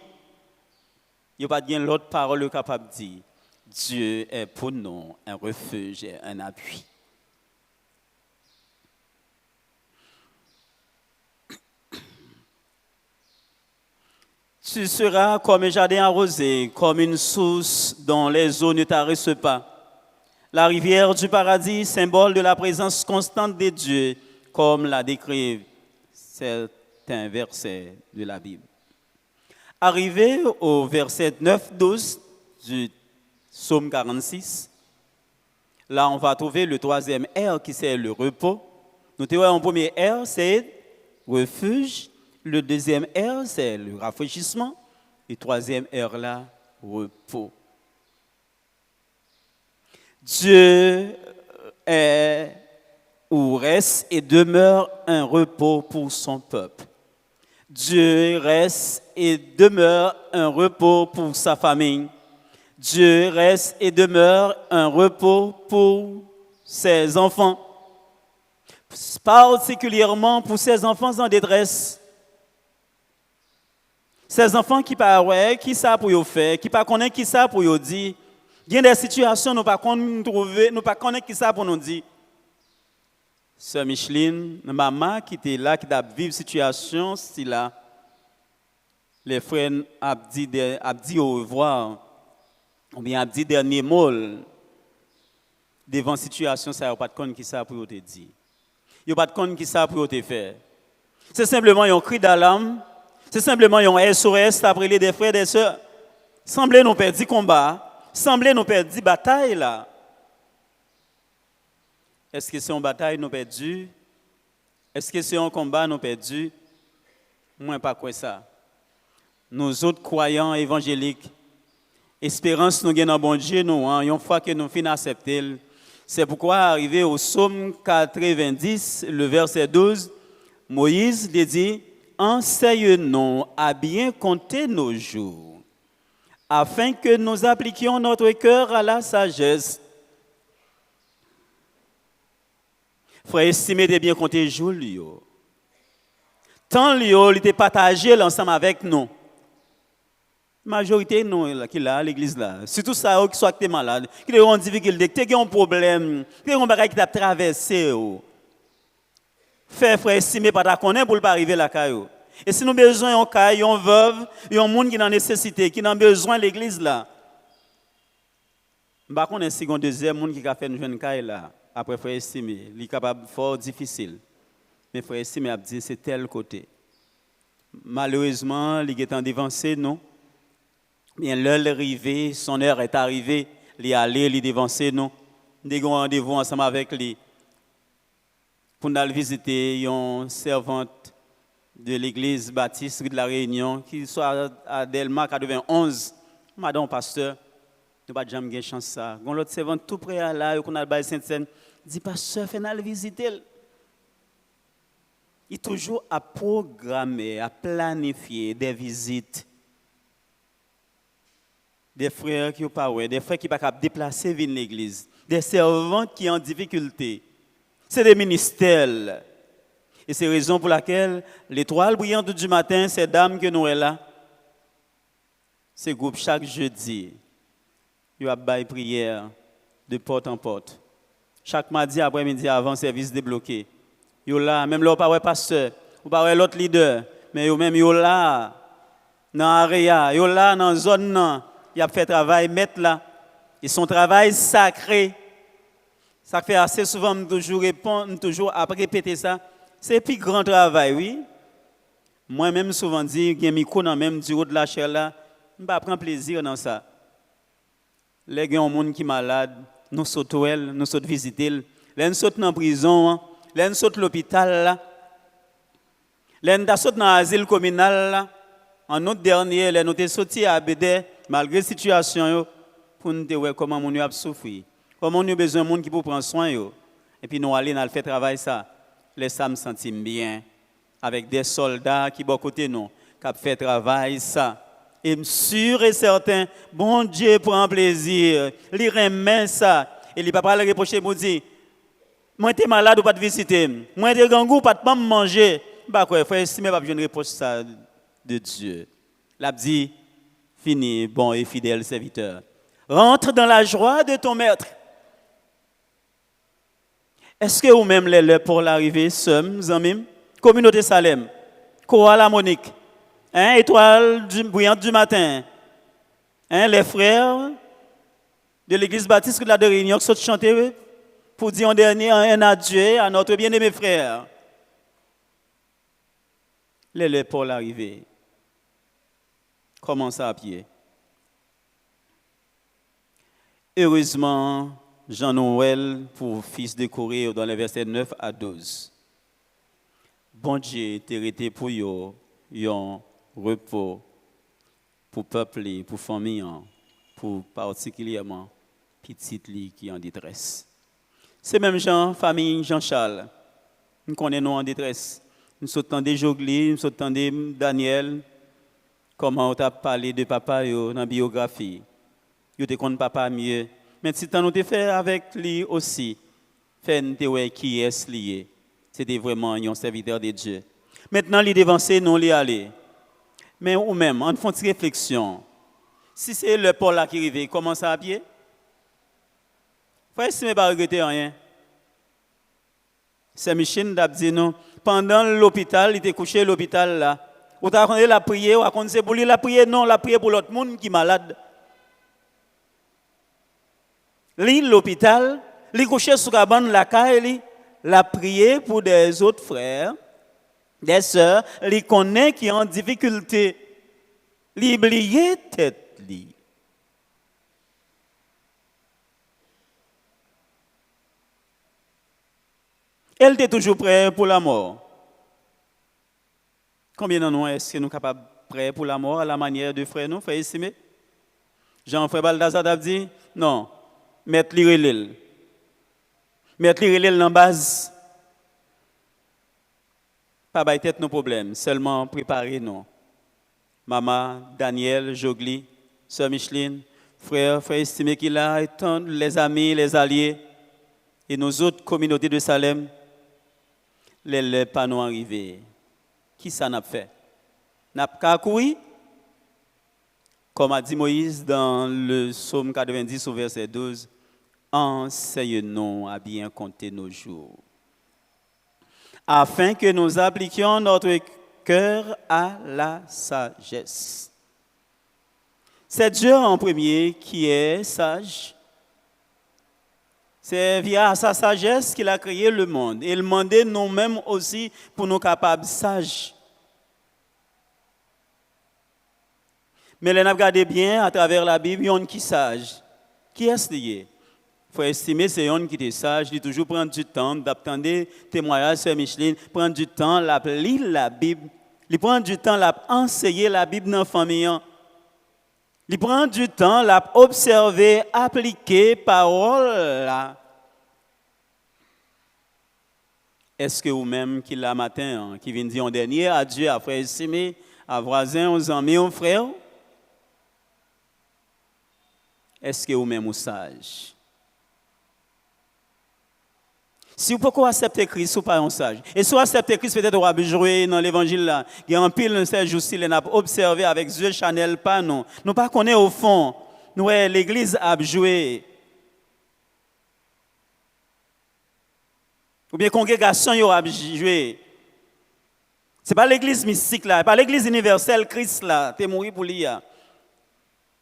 S4: Il n'y a pas de l'autre parole capable de dire. Dieu est pour nous un refuge et un appui. Tu seras comme un jardin arrosé, comme une source dont les eaux ne tarissent pas. La rivière du paradis, symbole de la présence constante de Dieu, comme l'a décrit certains versets de la Bible. Arrivé au verset 9-12 du psaume 46, là on va trouver le troisième R qui c'est le repos. Nous te voyons en premier R, c'est refuge. Le deuxième R, c'est le rafraîchissement. Et troisième R, là, repos. Dieu est ou reste et demeure un repos pour son peuple. Dieu reste et demeure un repos pour sa famille. Dieu reste et demeure un repos pour ses enfants. Particulièrement pour ses enfants en détresse. Ces enfants qui parlent, qui savent pour y faire, qui ne connaissent qui ça pour y dire. Il y a des situations nous pas trouver, nous pas connaître qui ça pour nous dire. Sœur Micheline, maman qui était là, qui a vécu situation, si là, les frères a dit au revoir, ou bien a dit dernier mot. devant situation, ça n'a pas de compte qui ça pour te dire. Il n'y a pas de compte qui ça pour te faire. C'est simplement un cri d'alarme. C'est simplement un SOS après les des frères et des sœurs. Semblez nous perdre combat. Semblez nous perdre bataille là. Est-ce que c'est une bataille nous perdu? Est-ce que c'est un combat nous perdu? Moi, pas quoi ça. Nous autres croyants évangéliques, espérance nous gagne dans bon Dieu, nous, une fois que nous finissons accepter. C'est pourquoi, arrivé au psaume 90, le verset 12, Moïse dit, enseigne-nous à bien compter nos jours, afin que nous appliquions notre cœur à la sagesse. Frère, estimez de bien compter jours, tant il était partagé ensemble avec nous. Majorité nous qui là l'église là, surtout ça qui soit malade, qui ont une difficulté, qui ont un problème, qui ont un bagage qui t'a traversé. Frère, estimez pas ta connaître pour pas arriver là caillou. Et si nous besoin un caille, un veuve, un monde qui a nécessité, qui a besoin de l'église là. Bah connaît si un deuxième monde qui a fait une jeune caille là. Après, frère estimé, il est capable fort difficile. Mais frère estimé a dit c'est tel côté. Malheureusement, il est en dévancé, non. Bien, l'heure est arrivée, son heure est arrivée, il est allé, il est dévancé, non. Nous avons rendez-vous ensemble avec lui pour aller visiter une servante de l'église baptiste de la Réunion qui soit à Delma 91. Madame pasteur, nous n'avons pas jamais eu chance ça. Quand l'autre servante tout près à là, qu'on a le Sainte-Seine, dit pasteur, fais-nous visiter. Il est toujours à programmer, à planifier des visites. Des frères qui n'ont pas des frères qui ne peuvent pas déplacer vers l'église, des servantes qui ont en difficulté. C'est des ministères. Et c'est la raison pour laquelle l'étoile brillante du matin, ces dames que nous sommes là, ces groupes chaque jeudi, ils ont une prière de porte en porte. Chaque mardi après-midi avant service débloqué. Ils sont là, même là, pas pasteur, ou pas l'autre leader, mais ils même sont là, dans l'area, ils sont là, dans la zone. Il a fait travail mettre là. Et son travail sacré. Ça fait assez souvent, je toujours répondre, toujours après répéter ça. C'est le plus grand travail, oui. Moi-même, souvent dit, il y a un micro dans même du haut de la chair là. Je ne prends plaisir dans ça. Les gens qui sont malades, nous sautons, nous sautons visiter. Les sautons dans la prison, les sautons à l'hôpital. Les sautons dans l'asile communal. En autre dernier, les nous sommes sortis à BD. Malgré la situation, pour nous voir comment nous avons souffert, comment nous avons besoin de monde qui peut prendre soin. Et puis nous allons faire travail ça. Les femmes se sentent bien avec des soldats qui sont à côté de nous, qui ont fait travail ça. Et sûr et certain, bon Dieu prend plaisir, il remet ça. Et il ne peut pas le reprocher pour dire, moi tu es malade ou pas te visiter, moi tu es gangou ou pas te manger. Bah quoi, frère, si je ne reproche ça de Dieu. L'a dit, fini, bon et fidèle serviteur. Rentre dans la joie de ton maître. Est-ce que vous-même les pour l'arrivée, amis, communauté Salem, Koala Monique, étoile brillante du matin, les frères de l'église baptiste de la Réunion qui sont chantés pour dire un dernier un adieu à notre bien-aimé frère. Les pour l'arrivée. Commence à pied. Heureusement, Jean-Noël pour fils de Corée dans les versets 9 à 12. Bon Dieu, t'es arrêté pour yo, un repos pour peuple, pour famille, pour particulièrement petite qui est en détresse. C'est même Jean, famille Jean-Charles. Nous connaissons en détresse. Nous sommes des Jogli, nous sommes des Daniel. Comment on t'a parlé de papa dans la biographie. Yo te connais papa mieux. Mais si tu as fait avec lui aussi, fait qui est lié. C'était vraiment un serviteur de Dieu. Maintenant, il devancé, non, il aller. Mais ou même, on fait une réflexion. Si c'est le Paul là qui arrive, comment ça à pied? Frère, si je ne pas regretter rien. C'est Michel qui dit non. Pendant l'hôpital, il était couché à l'hôpital là. Ou tu as raconté la prière, ou raconté pour lui la prière, non, la prière pour l'autre monde qui est malade. L'île, l'hôpital, li couché sous cabane la caille, la prier pour des autres frères, des sœurs, li connaît qui en difficulté, li oublier tête li. Elle était toujours prête pour la mort. Combien de nous est-ce que nous sommes capables prêts pour la mort à la manière de frère nous, frère estimé? Jean-Frère Baldazar a dit, non, mettre l'irélil. Mettre l'irélil dans la base. Pas de tête nos problèmes, seulement préparer nous. Maman, Daniel, Jogli, Sœur Micheline, frère estimé qu'il a, et tant les amis, les alliés, et nos autres communautés de Salem, les pas nous arriver. Qui ça n'a fait? N'a pas couru? Comme a dit Moïse dans le psaume 90 au verset 12, enseigne-nous à bien compter nos jours, afin que nous appliquions notre cœur à la sagesse. C'est Dieu en premier qui est sage. C'est via sa sagesse qu'il a créé le monde. Et il demandait nous-mêmes aussi pour nous capables sages. Mais les regardez bien à travers la Bible, il y a un qui est sage. Qui est-ce qu'il est? Il faut estimer c'est un qui est sage, il toujours prendre du temps d'attendre témoignages sur Micheline, prendre du temps de lire la Bible, il prend du temps d'enseigner la Bible dans la famille. Il prend du temps d'observer, appliquer parole là. Est-ce que vous-même qui la matin, qui vient dire un dernier adieu à frère estimé, à voisin, aux amis, aux frères? Est-ce que vous-même vous sage? Si vous pouvez accepter Christ, vous pas un sage. Et si vous acceptez Christ, peut-être vous avez joué dans l'évangile là. Il y a un pile de ces jours-ci, on a observé avec yeux Chanel, pas non. Nous pas connaître au fond. Nous l'église a joué. Ou bien congrégation a joué. Ce n'est pas l'église mystique là, pas l'église universelle Christ là, tu es mort pour lui.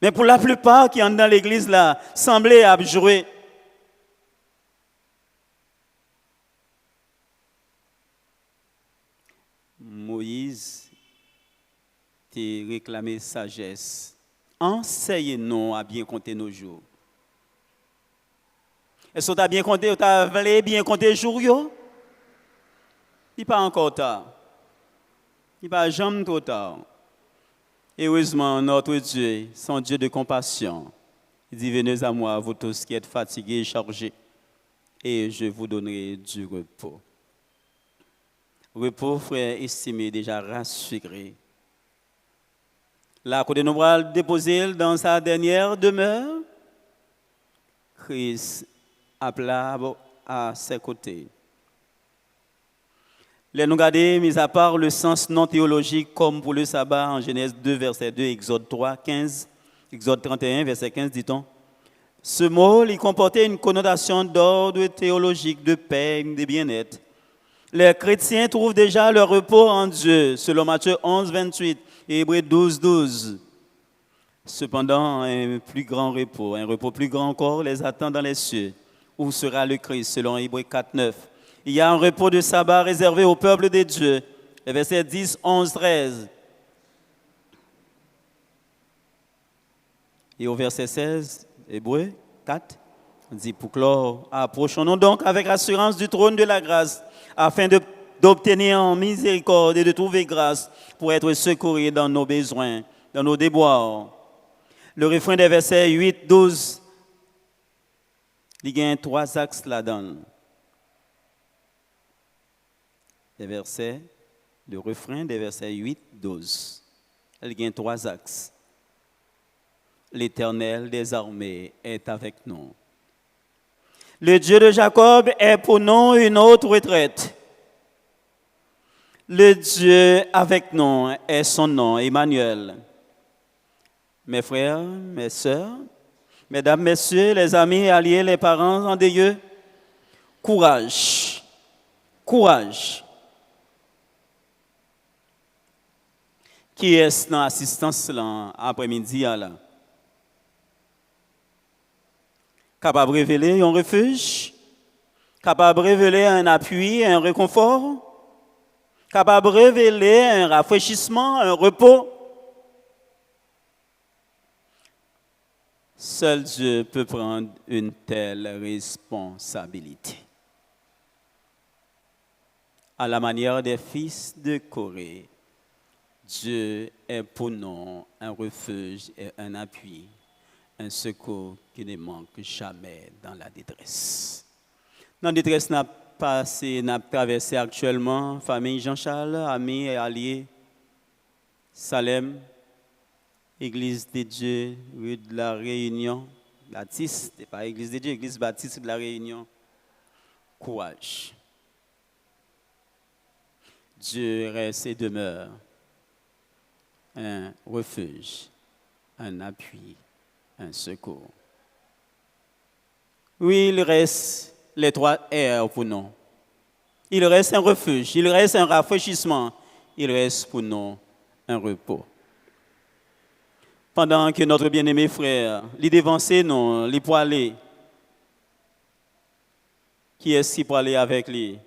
S4: Mais pour la plupart qui sont dans l'église là, semblaient abjouer. Moïse t'a réclamé sagesse. Enseigne-nous à bien compter nos jours. Est-ce que tu as bien compté, tu as bien compté les jours? Il n'est pas encore tard. Il n'est pas jamais trop tard. Heureusement, notre Dieu, son Dieu de compassion, il dit, venez à moi, vous tous qui êtes fatigués et chargés, et je vous donnerai du repos. Repos, frère estimé, déjà rassuré. Là, côté nous allons déposer dans sa dernière demeure, Christ appela à ses côtés. Les nous garder, mis à part le sens non théologique, comme pour le sabbat en Genèse 2, verset 2, Exode 3, 15, Exode 31, verset 15, dit-on. Ce mot, il comportait une connotation d'ordre théologique, de paix, de bien-être. Les chrétiens trouvent déjà leur repos en Dieu, selon Matthieu 11, 28 et Hébreux 12, 12. Cependant, un plus grand repos, un repos plus grand encore, les attend dans les cieux. Où sera le Christ, selon Hébreux 4, 9. Il y a un repos de sabbat réservé au peuple de Dieu. Les versets 10, 11, 13. Et au verset 16, Hébreux 4, on dit, pour clore, approchons-nous donc avec assurance du trône de la grâce, afin d'obtenir en miséricorde et de trouver grâce pour être secourus dans nos besoins, dans nos déboires. Le refrain des versets 8, 12, il y a 3 axes là-dedans. Le refrain des versets 8, 12. Il y a 3 axes. L'Éternel des armées est avec nous. Le Dieu de Jacob est pour nous une autre retraite. Le Dieu avec nous est son nom, Emmanuel. Mes frères, mes sœurs, mesdames, messieurs, les amis, alliés, les parents endeuillés, courage, courage. Qui est dans l'assistance là, après-midi là? Capable de révéler un refuge capable de révéler un appui, un réconfort, capable de révéler un rafraîchissement, un repos. Seul Dieu peut prendre une telle responsabilité. À la manière des fils de Corée, Dieu est pour nous un refuge et un appui, un secours qui ne manque jamais dans la détresse. Dans la détresse n'a traversé actuellement, famille Jean-Charles, amis et alliés, Salem, Église de Dieu, rue de la Réunion, Baptiste, et pas Église de Dieu, Église Baptiste de la Réunion. Courage. Dieu reste et demeure un refuge, un appui, un secours. Oui, il reste les 3 R pour nous. Il reste un refuge, il reste un rafraîchissement, il reste pour nous un repos. Pendant que notre bien-aimé frère, il dévancer nous, il peut aller. Qui est-ce qui peut aller avec lui?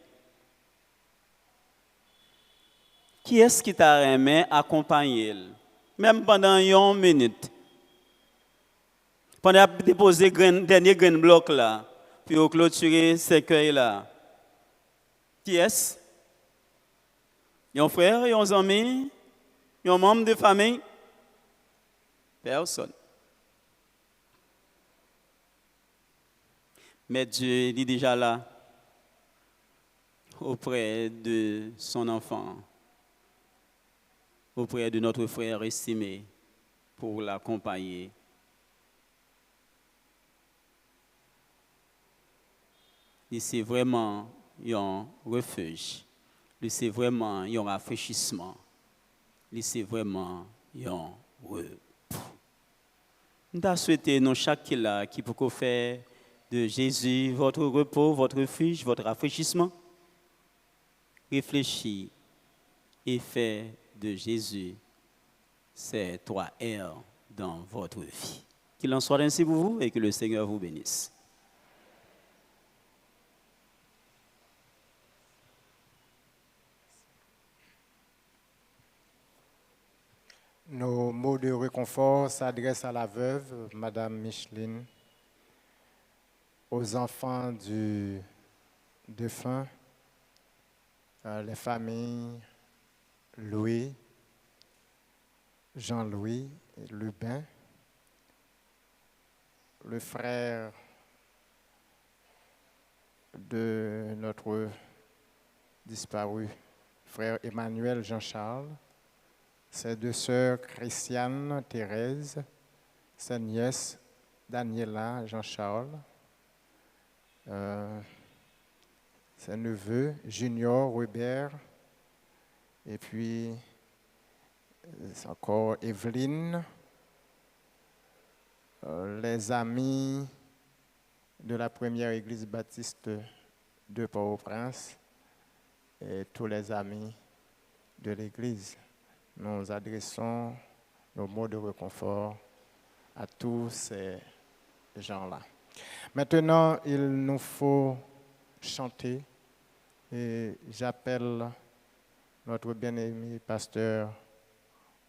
S4: Qui est-ce qui t'a aimé accompagner? Même pendant une minute. Pendant que déposer le dernier grain bloc là, puis clôturer ce cueil là. Qui est-ce? Un frère, un ami, un membre de famille? Personne. Mais Dieu est déjà là, auprès de son enfant, auprès de notre frère estimé, pour l'accompagner. C'est vraiment un refuge, c'est vraiment un rafraîchissement, c'est vraiment un repos. Nous souhaitons nous chaque là qui peut faire de Jésus votre repos, votre refuge, votre rafraîchissement. Réfléchis et faites de Jésus ces 3 R dans votre vie. Qu'il en soit ainsi pour vous et que le Seigneur vous bénisse.
S1: Nos mots de réconfort s'adressent à la veuve, Madame Micheline, aux enfants du défunt, les familles Louis, Jean-Louis, Lubin, le frère de notre disparu, frère Emmanuel Jean-Charles, ses 2 sœurs Christiane, Thérèse, sa nièce Daniela, Jean-Charles, ses neveux Junior, Robert, et puis encore Evelyne, les amis de la première église baptiste de Port-au-Prince et tous les amis de l'église. Nous adressons nos mots de réconfort à tous ces gens-là. Maintenant, il nous faut chanter et j'appelle notre bien-aimé pasteur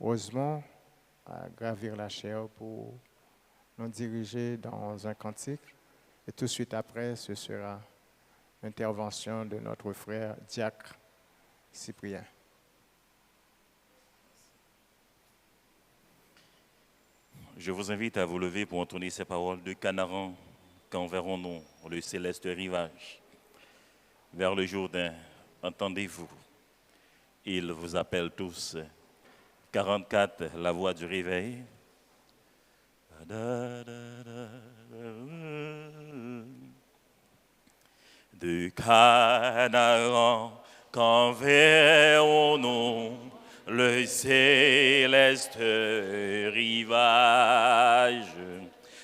S1: Rosemont à gravir la chaire pour nous diriger dans un cantique. Et tout de suite après, ce sera l'intervention de notre frère Diacre Cyprien.
S11: Je vous invite à vous lever pour entonner ces paroles de Canaran. Quand verrons-nous le céleste rivage? Vers le Jourdain, entendez-vous? Il vous appelle tous. 44, la voix du réveil. De Canaan, quand verrons-nous le céleste rivage?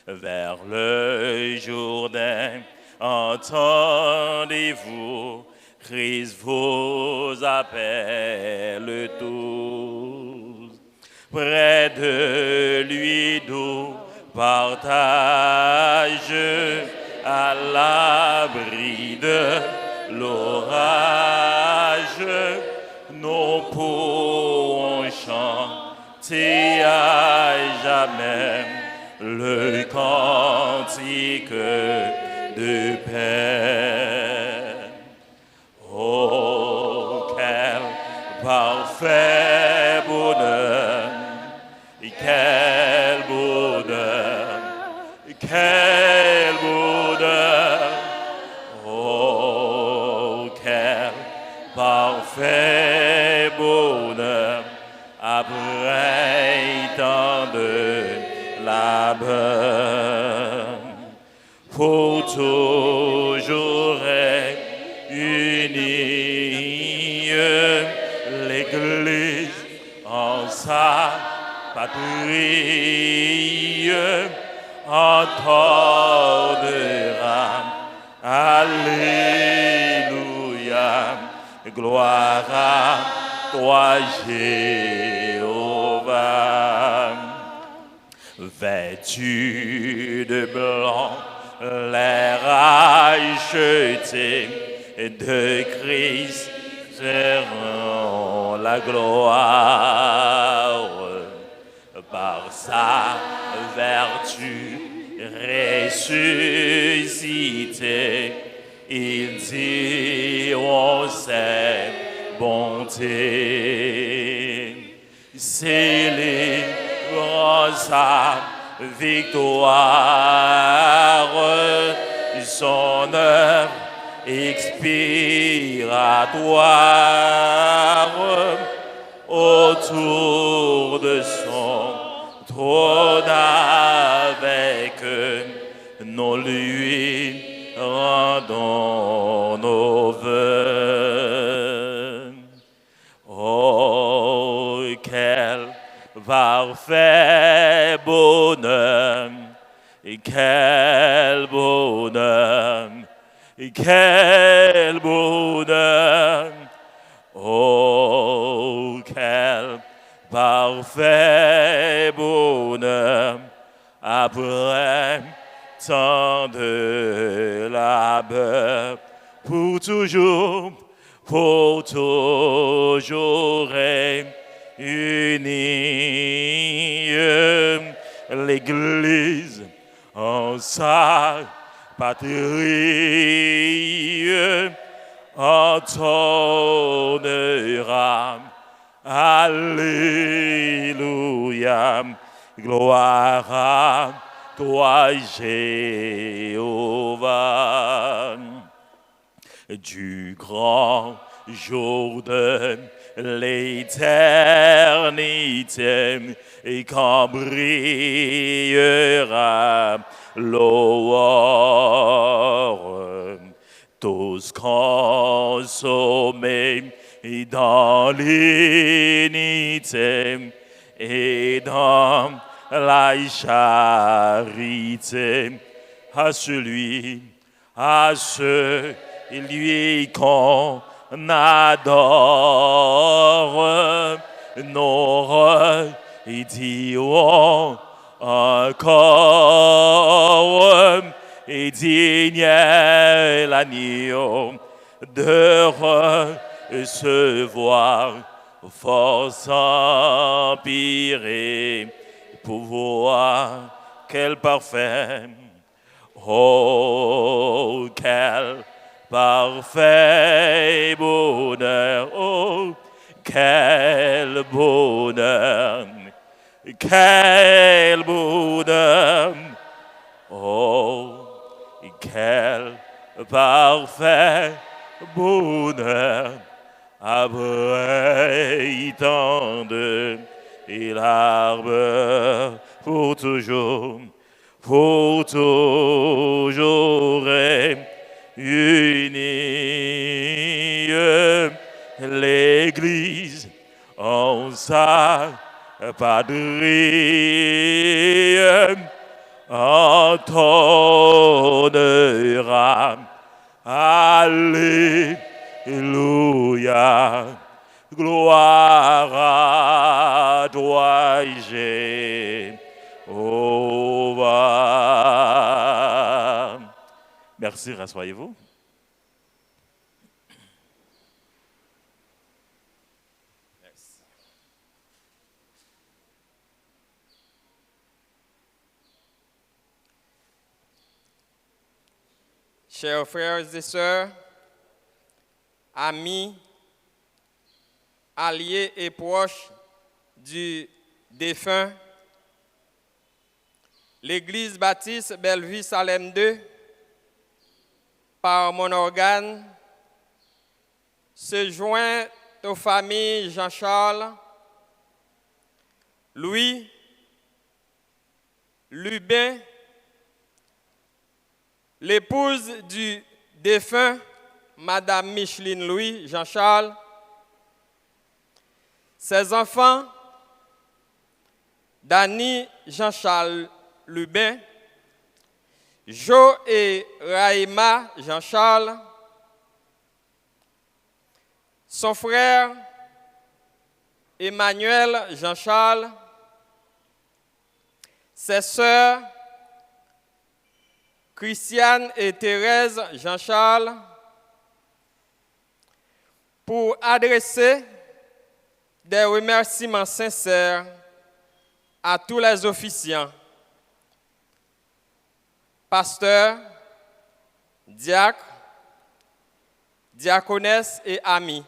S11: Vers le Jourdain, entendez-vous? Christ vous appelle tous. Près de lui, nous partage à la l'abri de l'orage, nous pourrons chanter à jamais le cantique de paix. Oh, quel parfait bonheur, quel bonheur, quel bonheur. Oh, quel parfait bonheur après tant de labeur. Pour toujours unie l'Église en sa patrie entendra. Alléluia, gloire à toi Jéhovah. Vêtu de blanc, les rachetés de Christ seront la gloire. Par sa vertu ressuscité, ils diront ses bontés. Célébrons sa victoire, son œuvre expiratoire autour de son trône avec nous lui rendons nos vœux. Oh, quel parfait bonheur, quel bonheur, quel bonheur. Oh, quel parfait bonheur après tant de labeur. Pour toujours unie l'Église en sa patrie entonnera. Alléluia, gloire à toi Jéhovah. Du grand jour de l'éternité, et quand brillera l'aurore, tous consommés dans l'unité et dans la charité, à celui, à ceux lui qu'on adore, nous dirons encore, et digne l'agneau de recevoir force, empire et pouvoir. Quel parfait, oh, quel parfait bonheur, oh, quel bonheur, quel bonheur, oh, quel parfait bonheur, après tant de larmes, pour toujours unie l'Église en sa patrie entonnera. Alléluia, gloire à toi Jéhovah. Merci, rassoyez-vous.
S12: Chers frères et sœurs, amis, alliés et proches du défunt, l'Église baptiste Bellevue Salem 2, par mon organe, se joint aux familles Jean-Charles, Louis, Lubin, l'épouse du défunt, Madame Micheline Louis Jean-Charles, ses enfants, Dany Jean-Charles Lubin, Jo et Raïma Jean-Charles, son frère Emmanuel Jean-Charles, ses sœurs Christiane et Thérèse Jean-Charles, pour adresser des remerciements sincères à tous les officiants, pasteurs, diacres, diaconesses et amis,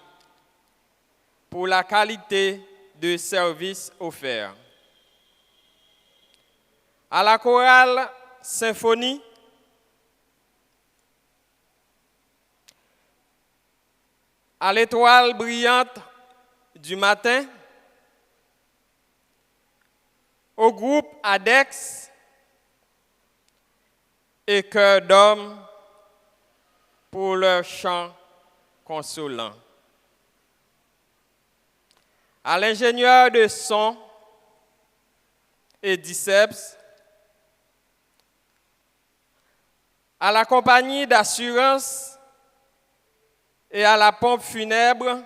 S12: pour la qualité de service offert. À la chorale Symphonie, à l'étoile brillante du matin, au groupe ADEX et Cœur d'homme pour leur chant consolant. À l'ingénieur de son et Diceps, à la compagnie d'assurance et à la pompe funèbre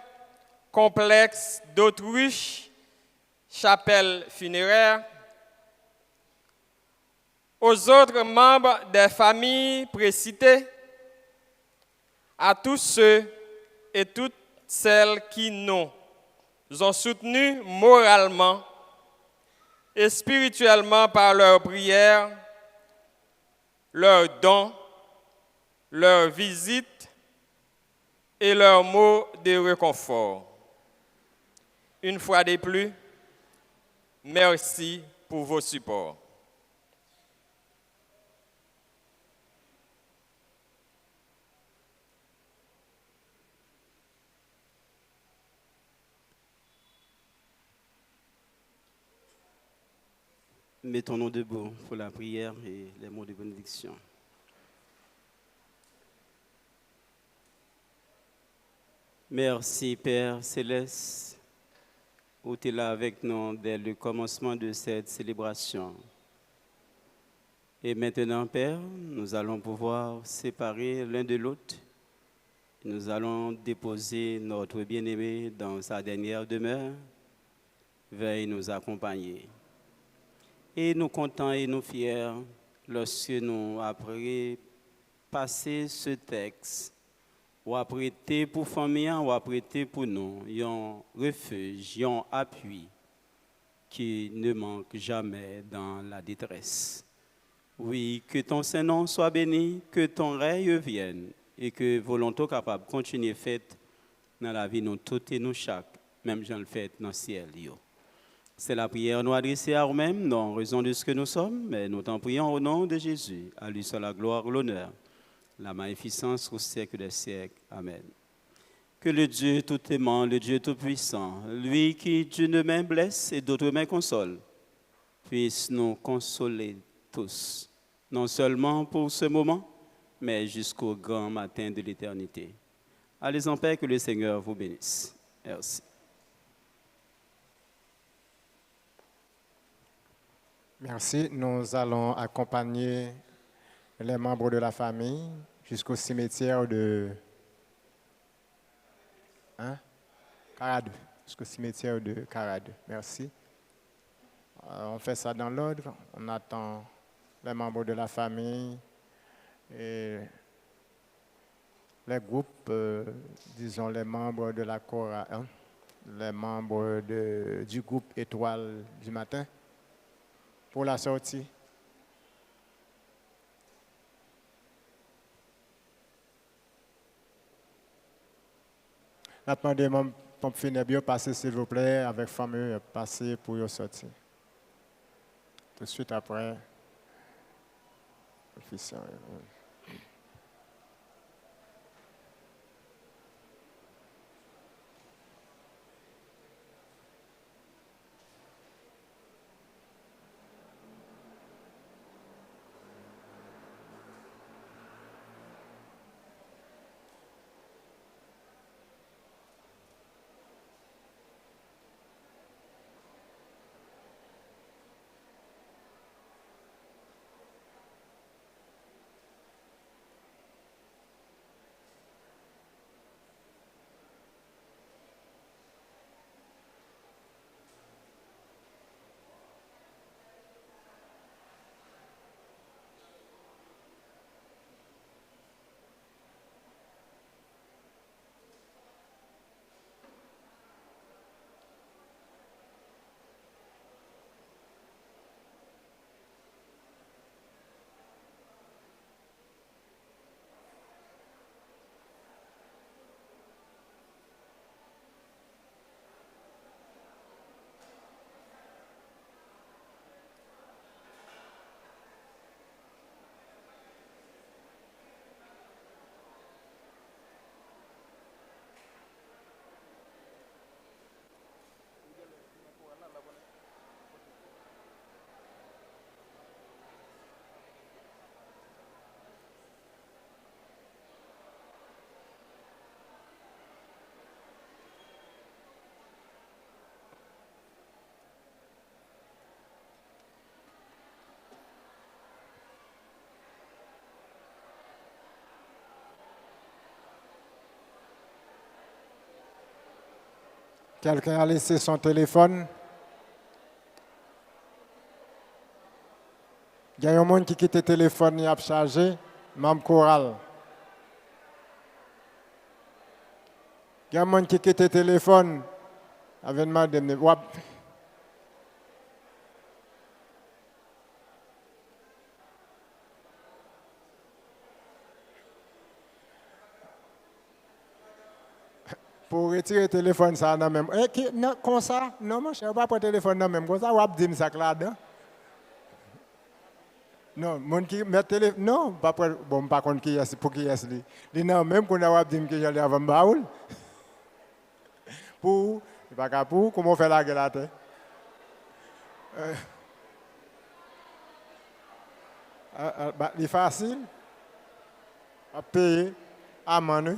S12: complexe d'Autruche, chapelle funéraire, aux autres membres des familles précitées, à tous ceux et toutes celles qui nous ont soutenus moralement et spirituellement par leurs prières, leurs dons, leurs visites et leurs mots de réconfort. Une fois de plus, merci pour vos supports.
S4: Mettons-nous debout pour la prière et les mots de bénédiction. Merci Père Céleste, où tu es là avec nous dès le commencement de cette célébration. Et maintenant, Père, nous allons pouvoir séparer l'un de l'autre. Nous allons déposer notre bien-aimé dans sa dernière demeure. Veuille nous accompagner. Et nous contents et nous fiers lorsque nous, après passer ce texte, ou apprêter pour famille, ou apprêter pour nous, un refuge, un appui qui ne manque jamais dans la détresse. Oui, que ton Saint-Nom soit béni, que ton règne vienne et que volonté capable continuer faite dans la vie nous toutes et nous chaque, même j'en le fait dans le ciel. C'est la prière nous adressée à nous-mêmes, non en raison de ce que nous sommes, mais nous t'en prions au nom de Jésus. À lui soit la gloire, l'honneur, la magnificence au siècle des siècles. Amen. Que le Dieu tout-aimant, le Dieu tout-puissant, lui qui d'une main blesse et d'autre main console, puisse nous consoler tous, non seulement pour ce moment, mais jusqu'au grand matin de l'éternité. Allez en paix, que le Seigneur vous bénisse. Merci.
S1: Merci. Nous allons accompagner les membres de la famille jusqu'au cimetière de Caradeux. Jusqu'au cimetière de Caradeux. Merci. On fait ça dans l'ordre. On attend les membres de la famille et les groupes, disons les membres de la Cora 1, les membres du groupe Étoile du matin, pour la sortie. Je demande mon pompe funèbre de passer, s'il vous plaît, avec famille, passer pour sortir. Tout de suite après, officiel. Quelqu'un a laissé son téléphone? Il y a un monde qui quitte le téléphone et a chargé, membre choral. Il y a un monde qui quitte le téléphone avec demandé wap. Pour retirer le téléphone, ça n'a même. Non, comme ça? Non, mon cher, pas pour le téléphone, non, même comme ça, wap dit ça là-dedans. Non, mon qui met téléphone. Non, pas pour. Bon, pas contre qui est, pour qui est li. Non, même qu'on a wap dit que j'allais avant baoul. Pour, pas pour, comment on fait la gueule à terre? C'est facile. À payer, à manger.